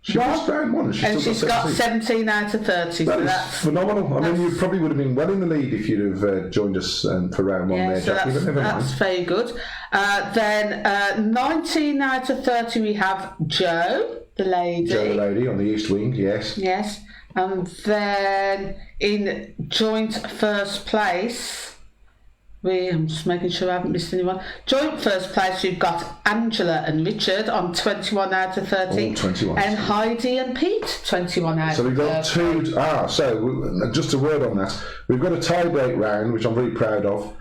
She missed round 1. She's got 17 out of 30. That's phenomenal. I mean, you probably would have been well in the lead if you'd have joined us for round 1 there, Jackie, but never mind. That's very good. Then 19 out of 30 we have Joe, the lady. Joe, the lady, on the east wing, yes. Yes. And then in joint first place... I'm just making sure I haven't missed anyone. Joint first place, we've got Angela and Richard on 21 out of 30. 21. And Heidi and Pete, 21 out of 30. So we've got 2... so just a word on that. We've got a tie-break round, which I'm very proud of,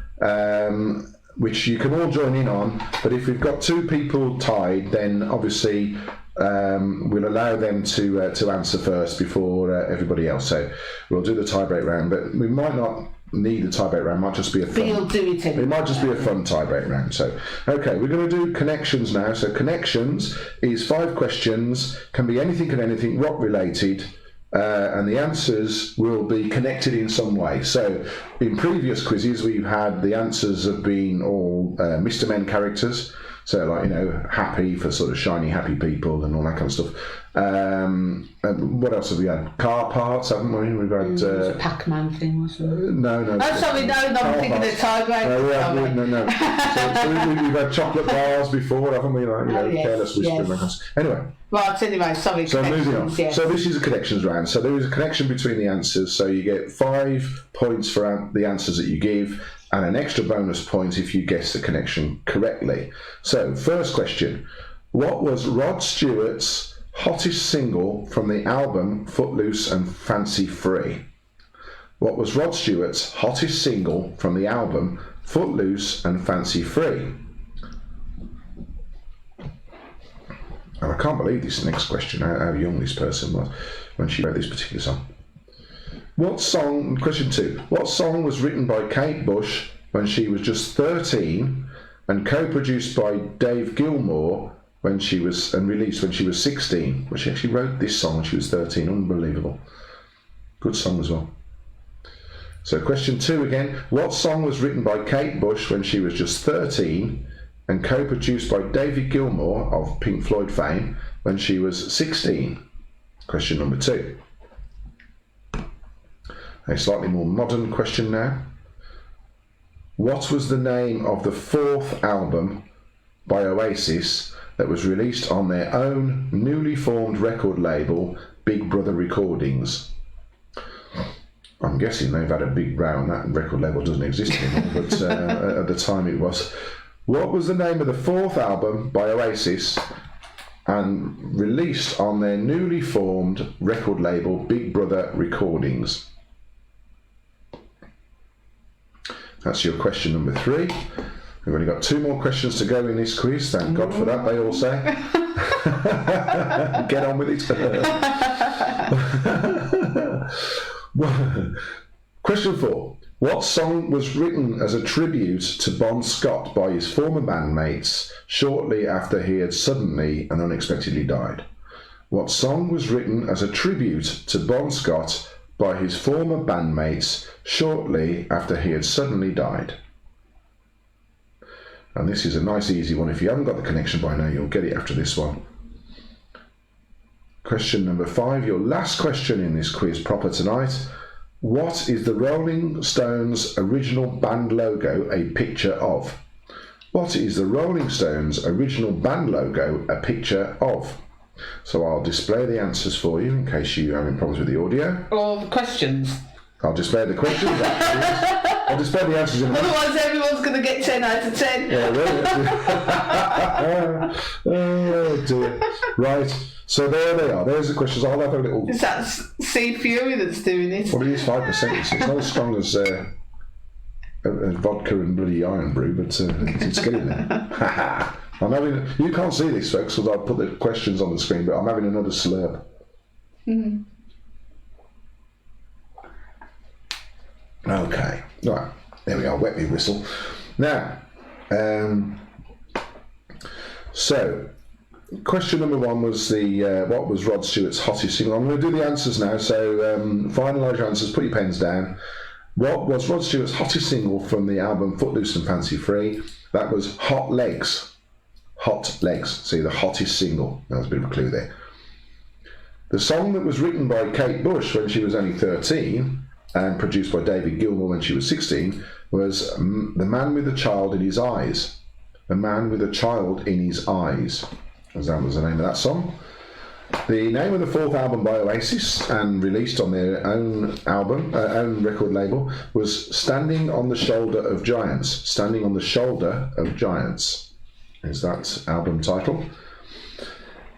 which you can all join in on. But if we've got 2 people tied, then obviously... we'll allow them to answer first before everybody else. So we'll do the tie-break round, but we might not need a tie-break round. It might just be a fun. It might just be a fun tie-break round. So, okay, we're going to do connections now. So connections is 5 questions, can be anything and anything, rock related. And the answers will be connected in some way. So in previous quizzes, we've had the answers have been all Mr. Men characters. So, like, happy for sort of shiny, happy people and all that kind of stuff. What else have we had? Car parts, haven't we? We've had... it was a Pac-Man thing, wasn't it? No. Oh, sorry, no, I'm thinking of tie-break. No. So we've had chocolate bars before, haven't we? Careless whispering. Yes. Anyway. Right, anyway, sorry. So moving on. Yes. So this is a connections round. So there is a connection between the answers. So you get 5 points for the answers that you give, and an extra bonus point if you guess the connection correctly. So, first question. What was Rod Stewart's hottest single from the album Footloose and Fancy Free? What was Rod Stewart's hottest single from the album Footloose and Fancy Free? And I can't believe this next question, how young this person was when she wrote this particular song. Question 2. What song was written by Kate Bush when she was just 13 and co-produced by Dave Gilmour and released when she was 16? Well, she actually wrote this song when she was 13. Unbelievable. Good song as well. So question 2 again. What song was written by Kate Bush when she was just 13 and co-produced by David Gilmour of Pink Floyd fame when she was 16? Question number 2. A slightly more modern question now. What was the name of the 4th album by Oasis that was released on their own newly formed record label, Big Brother Recordings? I'm guessing they've had a big row and that record label doesn't exist anymore, but at the time it was. What was the name of the 4th album by Oasis and released on their newly formed record label, Big Brother Recordings? That's your question number 3. We've only got 2 more questions to go in this quiz. Thank God for that, they all say. Get on with it. Question 4. What song was written as a tribute to Bon Scott by his former bandmates shortly after he had suddenly and unexpectedly died? What song was written as a tribute to Bon Scott by his former bandmates shortly after he had suddenly died? And this is a nice easy one. If you haven't got the connection by now, you'll get it after this one. Question number 5, your last question in this quiz proper tonight. What is the Rolling Stones' original band logo a picture of? What is the Rolling Stones' original band logo a picture of? So I'll display the answers for you in case you are having problems with the audio. Or the questions. I'll display the questions. I'll display the answers in a minute. Otherwise everyone's going to get 10 out of 10. Yeah, oh dear. Right, so there they are. There's the questions. I'll have a little... Is that Sea Fury that's doing it? Well, it is 5%. It's not as strong as vodka and bloody iron brew, but it's getting there. I'm having... You can't see this, folks, because I've put the questions on the screen, but I'm having another slurp. Mm. Okay, right, there we are, wet me whistle. Now, so, question number 1 was what was Rod Stewart's hottest single? I'm going to do the answers now, so finalise your answers, put your pens down. What was Rod Stewart's hottest single from the album Footloose and Fancy Free? That was Hot Legs. Hot Legs, see, the hottest single. That was a bit of a clue there. The song that was written by Kate Bush when she was only 13 and produced by David Gilmour when she was 16 was The Man with a Child in His Eyes. The Man with a Child in His Eyes. That was the name of that song. The name of the 4th album by Oasis, and released on their own album, own record label, was Standing on the Shoulder of Giants. Standing on the Shoulder of Giants is that album title.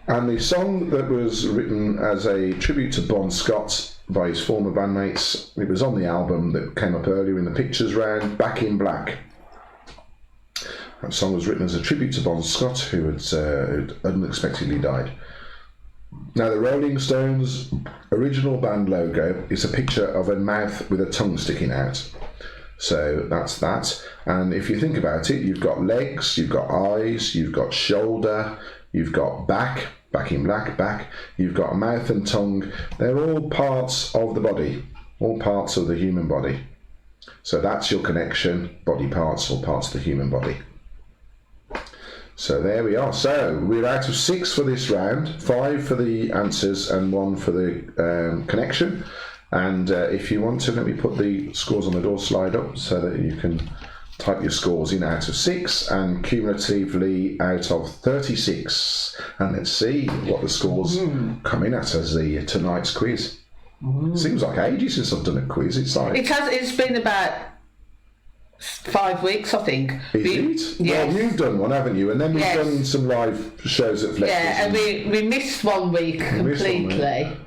And the song that was written as a tribute to Bon Scott by his former bandmates, it was on the album that came up earlier in the pictures round, Back in Black. That song was written as a tribute to Bon Scott, who had unexpectedly died. Now, the Rolling Stones' original band logo is a picture of a mouth with a tongue sticking out. So that's that. And if you think about it, you've got legs, you've got eyes, you've got shoulder, you've got back in black, back, you've got mouth and tongue. They're all parts of the body, all parts of the human body. So that's your connection, body parts or parts of the human body. So there we are. So we're out of 6 for this round, 5 for the answers and 1 for the connection. And if you want to, let me put the scores on the door slide up so that you can type your scores in out of 6 and cumulatively out of 36. And let's see what the scores come in at as tonight's quiz. Seems like ages since I've done a quiz. It's like... It's been about 5 weeks, I think. Is it? Yes. Well, you've done one, haven't you? And then we've done some live shows at Flex's. Yeah, and we missed 1 week completely.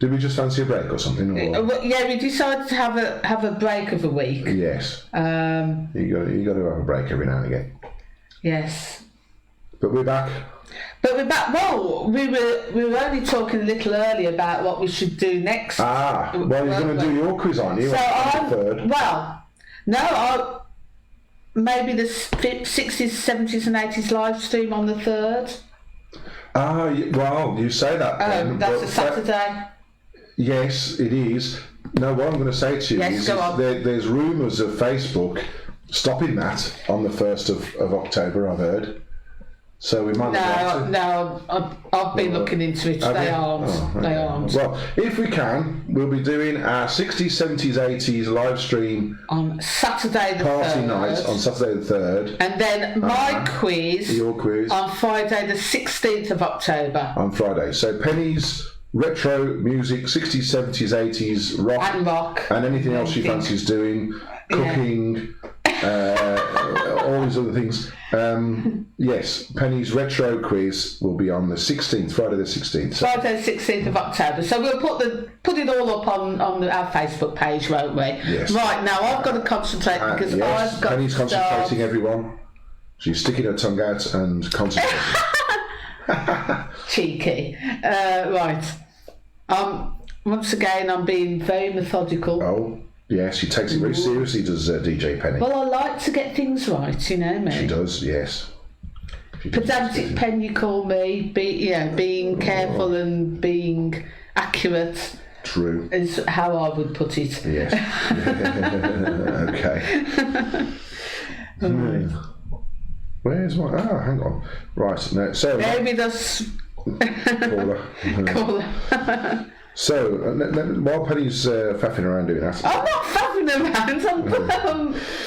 Did we just fancy a break or something? Or? Yeah, we decided to have a break of a week. Yes. You got to have a break every now and again. Yes. But we're back. Well, we were only talking a little earlier about what we should do next. Well, you're going to do your quiz, aren't you? So maybe the 60s, 70s and 80s live stream on the 3rd. Well, you say that. That's a Saturday. Yes, it is. No, what I'm going to say to you is there's rumours of Facebook stopping that on the 1st of October, I've heard. So we might No, I've been looking into it. They aren't. They aren't. Well, if we can, we'll be doing our 60s, 70s, 80s live stream on Saturday the 3rd. Party night on Saturday the 3rd. And then my quiz. Your quiz. On Friday the 16th of October. On Friday. So Penny's retro music, 60s, 70s, 80s, rock. And anything else she fancies doing. Cooking. All these other things. Yes, Penny's retro quiz will be on the 16th, Friday the 16th. Friday the 16th of October. So we'll put it all up on our Facebook page, won't we? Yes. Right, now I've got to concentrate because I've got Penny's concentrating, everyone. She's sticking her tongue out and concentrating. Cheeky. Right. Once again, I'm being very methodical. Oh. Yes, she takes it very seriously, does DJ Penny. Well, I like to get things right, you know me. She does, yes. Pedantic pen, you call me. Being careful and being accurate. True. Is how I would put it. Yes. Okay. Where's my... hang on. Right, no, so... Maybe that's... Caller. So, while Penny's faffing around doing that... I'm not faffing around,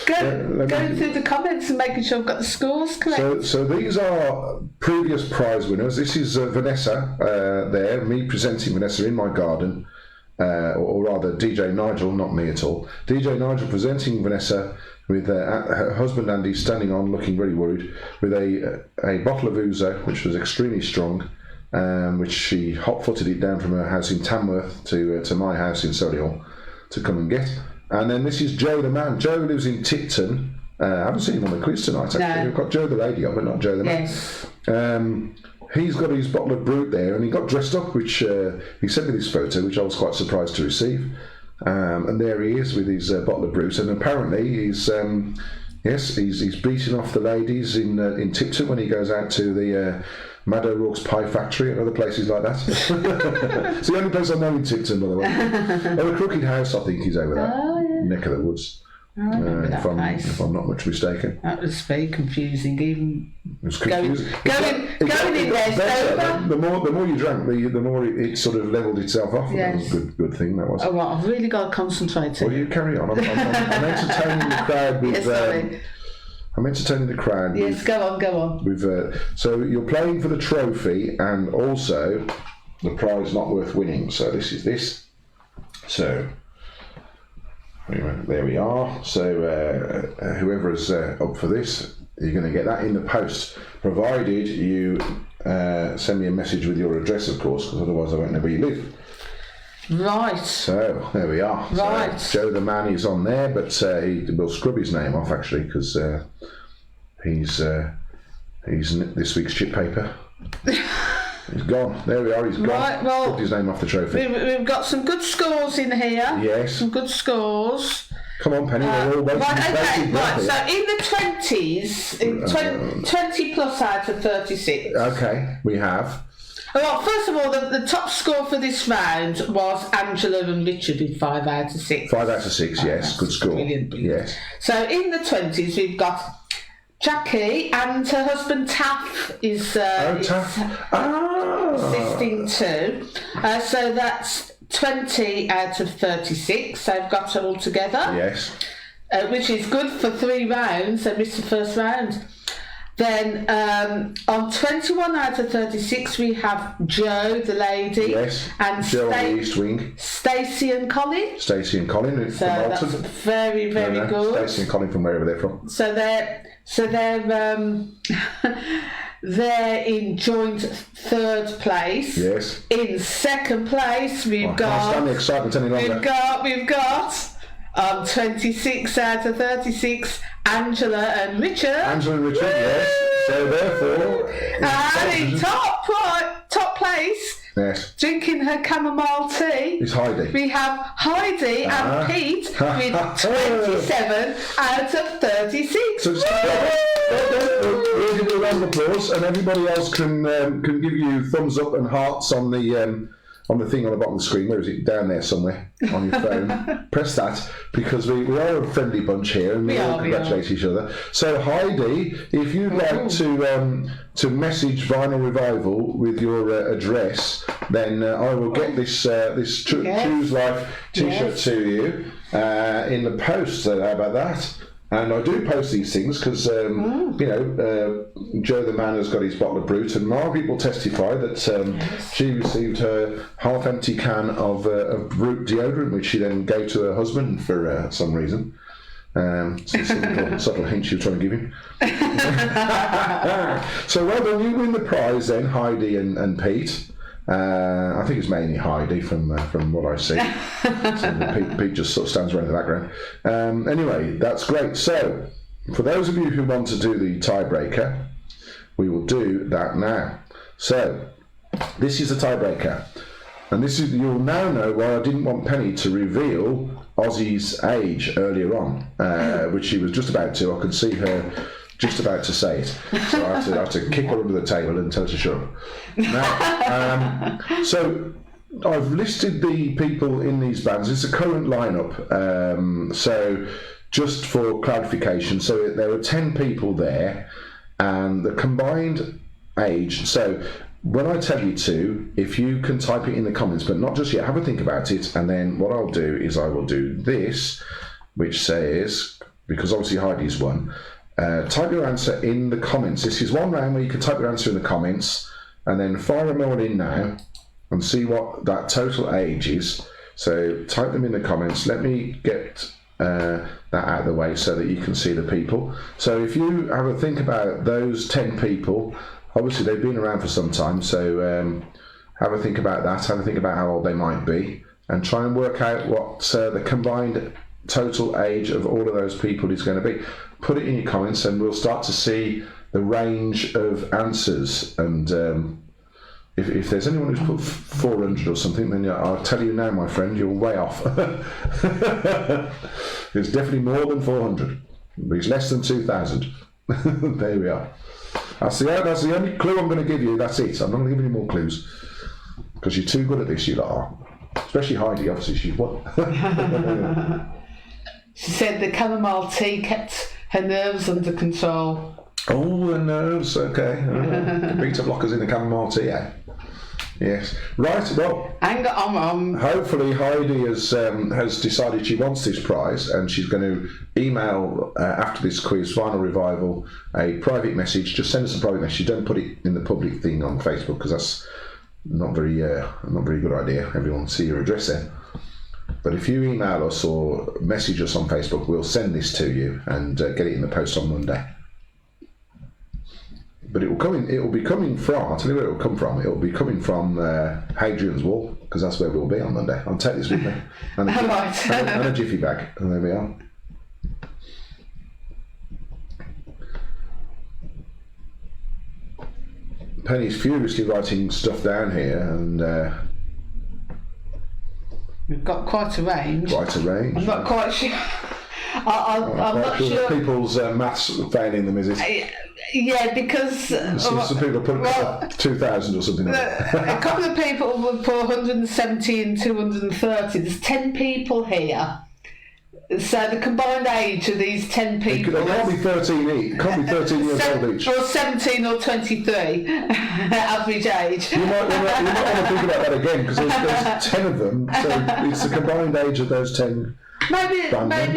I'm going through the comments and making sure I've got the scores correct. So these are previous prize winners. This is Vanessa there, me presenting Vanessa in my garden, or rather DJ Nigel, not me at all. DJ Nigel presenting Vanessa with her husband Andy standing on, looking very worried, with a bottle of Ouzo, which was extremely strong, which she hot-footed it down from her house in Tamworth to my house in Solihull to come and get. And then this is Joe the man. Joe lives in Tipton. I haven't seen him on the quiz tonight, actually. No. We've got Joe the lady on, but not Joe the man. Yes. He's got his bottle of Brut there, and he got dressed up, which he sent me this photo, which I was quite surprised to receive. And there he is with his bottle of Brut, and apparently he's beating off the ladies in Tipton when he goes out to the Mad O'Rourke's Pie Factory and other places like that. It's the only place I know in Tipton, by the way. Oh, the Crooked House, I think, is over there. Oh, yeah. Neck of the woods. If I'm not much mistaken. That was very confusing. Even it's confusing. Going in there sober. The more you drank, the more it sort of levelled itself off. Yes. That was a good thing. That was. Oh, right, I've really got to concentrate. Well, you carry on. I'm entertaining the crowd with. Yes, sorry. I'm entertaining the crowd. Yes, go on. With so you're playing for the trophy and also the prize not worth winning. So this is this. So. Anyway, there we are. So whoever's up for this, you're going to get that in the post, provided you send me a message with your address, of course, because otherwise I won't know where you live. Right. So there we are. Right. So, Joe the man is on there, but he will scrub his name off actually because he's this week's chip paper. He's gone. There we are. He's gone. Right, well, scrubbed his name off the trophy. We've got some good scores in here. Yes. Some good scores. Come on, Penny. We're all waiting. Right. So in the 20s, 20 plus out of 36. Okay, we have. Well, first of all, the top score for this round was Angela and Richard with 5 out of 6. 5 out of 6, yes. Good score. Brilliant. Yes. So in the 20s, we've got Jackie and her husband Taff is assisting too. So that's 20 out of 36. So I've got it all together. Yes. Which is good for 3 rounds. I missed the first round. Then on 21 out of 36 we have Joe, the lady. Yes. And Joe on the East Wing. Stacey and Colin. Stacey and Colin So from that's Bolton. very good. Stacey and Colin from wherever they're from. So they're they're in joint 3rd place. Yes. In 2nd place we've got. I can't stand the excitement any longer. We've got 26 out of 36. Angela and Richard. Yes. So therefore, and in top place, yes, drinking her chamomile tea, is Heidi. We have Heidi and Pete with 27 out of 36. So we'll give you a round of applause, and everybody else can give you thumbs up and hearts on the thing on the bottom of the screen. Where is it? Down there somewhere on your phone. Press that, because we are a friendly bunch here and we all congratulate each other. So Heidi, if you'd like to message Vinyl Revival with your address, then I will get this Choose Life t-shirt to you in the post. So how about that? And I do post these things because, Joe the man has got his bottle of Brut, and Margaret will testify that she received her half-empty can of Brut deodorant, which she then gave to her husband for some reason. It's a subtle hint she was trying to give him. So well done, you win the prize then, Heidi and Pete. I think it's mainly Heidi from what I see. So Pete just sort of stands around in the background. Anyway, that's great. So, for those of you who want to do the tiebreaker, we will do that now. So, this is the tiebreaker. And you'll now know why I didn't want Penny to reveal Ozzy's age earlier on, which she was just about to. I could see her just about to say it, so I have to kick her under the table and tell her to shut up. Now, so I've listed the people in these bands. It's a current lineup. So just for clarification, so there are 10 people there, and the combined age. So when I tell you to, if you can type it in the comments, but not just yet, have a think about it, and then what I'll do is I will do this, which says, because obviously Heidi's won, type your answer in the comments. This is one round where you can type your answer in the comments, and then fire them all in now, and see what that total age is. So type them in the comments. Let me get that out of the way so that you can see the people. So if you have a think about those 10 people, obviously they've been around for some time, so have a think about that, have a think about how old they might be, and try and work out what the combined total age of all of those people is going to be. Put it in your comments and we'll start to see the range of answers, and if there's anyone who's put 400 or something, then I'll tell you now, my friend, you're way off. It's definitely more than 400, but it's less than 2,000. There we are. That's the only clue I'm going to give you. That's it. I'm not going to give you any more clues, because you're too good at this, you lot are. Especially Heidi, obviously, she's won. She said the chamomile tea kept her nerves under control. Oh, the nerves, okay. Beta blockers in the chamomile tea, eh? Yes. Right, well, hang on. Hopefully Heidi has decided she wants this prize, and she's going to email, after this quiz, Final Revival, a private message. Just send us a private message. Don't put it in the public thing on Facebook, because that's not very good idea. Everyone will see your address there. But if you email us or message us on Facebook, we'll send this to you and get it in the post on Monday. But it will be coming from, I'll tell you where it will come from. It will be coming from Hadrian's Wall, because that's where we'll be on Monday. I'll take this with me. And a jiffy bag. And there we are. Penny's furiously writing stuff down here, and we've got quite a range. I'm not quite sure. I'm not sure. People's maths failing them, is it? Yeah, because some people put 2,000 or something. A couple of people would put 170 and 230. There's 10 people here. So the combined age of these 10 people... They can't be 13 each. It can't be 13 years old each. Or 17 or 23 average age. You might want to think about that again, because there's 10 of them, so it's the combined age of those 10... Maybe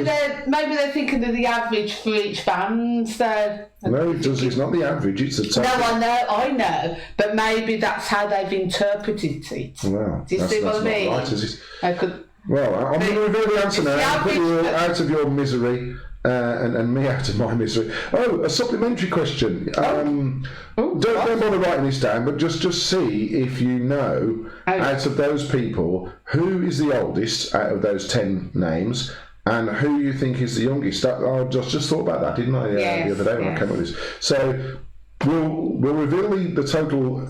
they're thinking of the average for each band. So no, it's not the average. It's the total. No, I know, but maybe that's how they've interpreted it. Well, do you see what I mean? Right, is it? Well, I'm going to reveal the answer now and put you out of your misery and me out of my misery. Oh, a supplementary question. Don't bother writing this down, but just see if you know, out of those people, who is the oldest out of those 10 names, and who you think is the youngest. I just thought about that, didn't I, the other day when I came up with this. So we'll reveal the total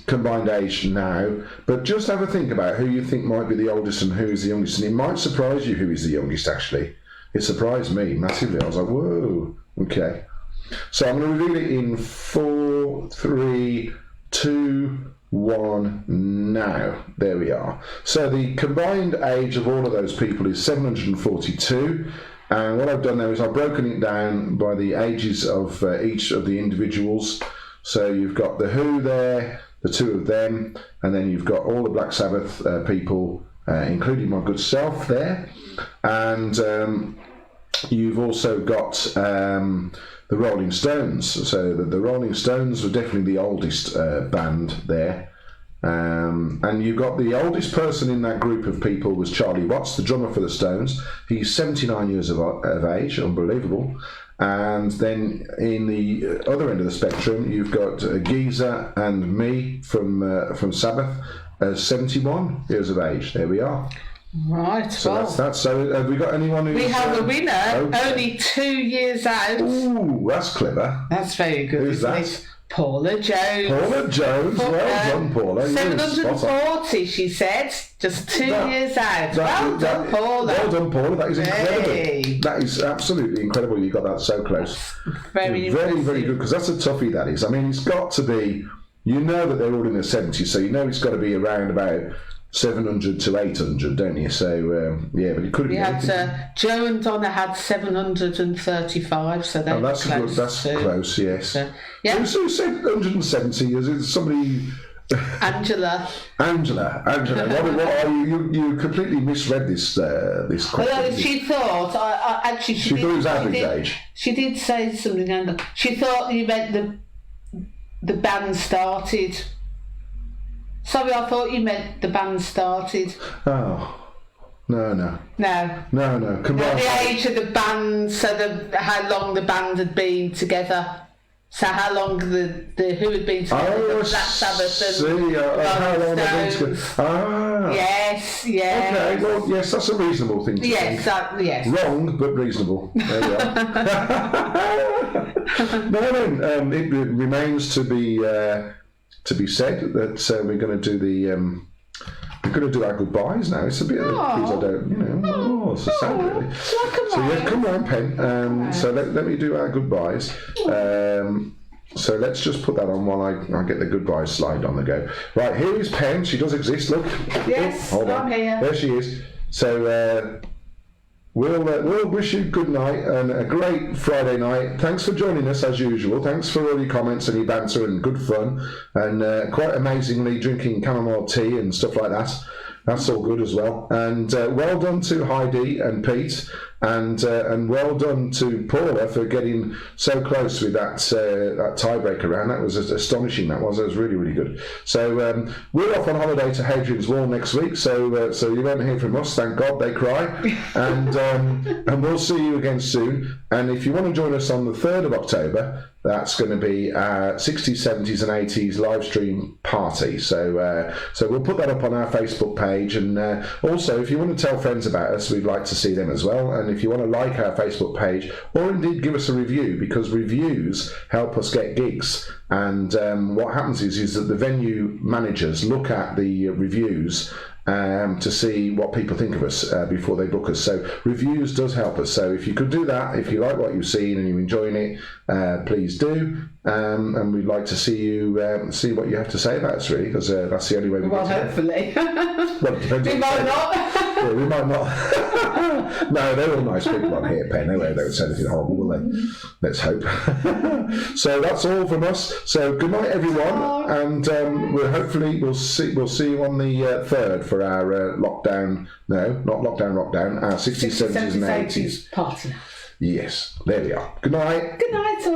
combined age now, but just have a think about who you think might be the oldest and who is the youngest, and it might surprise you who is the youngest, actually. It surprised me massively. I was like, whoa, okay. So I'm going to reveal it in 4, 3, 2, 1 now. There we are. So the combined age of all of those people is 742. And what I've done now is I've broken it down by the ages of each of the individuals. So you've got the Who there, the two of them, and then you've got all the Black Sabbath people, including my good self there. And you've also got the Rolling Stones. So the Rolling Stones were definitely the oldest band there. And you've got the oldest person in that group of people was Charlie Watts, the drummer for the Stones. He's 79 years of age, unbelievable. And then in the other end of the spectrum, you've got Geezer and me from Sabbath, 71 years of age. There we are. Right, so well, that's that. So have we got anyone who's... We have a winner, okay. Only 2 years out. Ooh, that's clever. That's very good, Who's isn't that? it? Paula Jones. Paula Jones, well done, Paula. 740, she said, just 2 years out. Well done, Paula. Well done, Paula. That is incredible. Hey. That is absolutely incredible. You got that so close. Very good, because that's a toughie. That is. I mean, it's got to be you know that they're all in their 70s, so you know it's got to be around about 700 to 800, don't you? So, yeah, but it could be Joe and Donna had 735, so they were close. That's close, yes. Yeah. Who said 170? Is it somebody... Angela. What are you? You completely misread this question. Well, she thought, actually... She thought it was average age. She did say something, she thought you meant the band started... Sorry, I thought you meant the band started. Oh, no. No. Combined. The age of the band, so how long the band had been together. So how long the who had been together. Oh, Black Sabbath and how long they've been together. Ah. Yes. Okay, well, yes, that's a reasonable thing to think. Yes. Wrong, but reasonable. There we are. No, it remains to be said that we're going to do our goodbyes now. It's a bit of a quiz I don't, it's a sad really. So yeah, come round, Pen. So let me do our goodbyes. So let's just put that on while I get the goodbyes slide on the go. Right, here is Pen. She does exist, look. Yes, hold on. I'm here. There she is. So we'll wish you good night and a great Friday night. Thanks for joining us as usual. Thanks for all your comments and your banter and good fun, and quite amazingly drinking chamomile tea and stuff like that. That's all good as well. And well done to Heidi and Pete, and well done to Paula for getting so close with that tiebreaker round. That was astonishing. That was really, really good. So we're off on holiday to Hadrian's Wall next week. So you won't hear from us. Thank God they cry. And we'll see you again soon. And if you want to join us on the 3rd of October, that's going to be our 60s, 70s and 80s live stream party. So we'll put that up on our Facebook page. And also, if you want to tell friends about us, we'd like to see them as well. And if you want to like our Facebook page, or indeed give us a review, because reviews help us get gigs. And what happens is that the venue managers look at the reviews to see what people think of us before they book us. So reviews does help us. So if you could do that, if you like what you've seen and you're enjoying it, please do. And we'd like to see you see what you have to say about us, really, because that's the only way we Well, hopefully. Well, it depends. We might not. Yeah, we might not. No, they're all nice people on here, Pen. They won't say anything horrible, will they? Let's hope. So that's all from us. So good night, everyone, and we'll see you on the 3rd for our lockdown. No, not lockdown. Our 60s, 70s, and 80s party. Yes, there we are. Good night. Good night, all.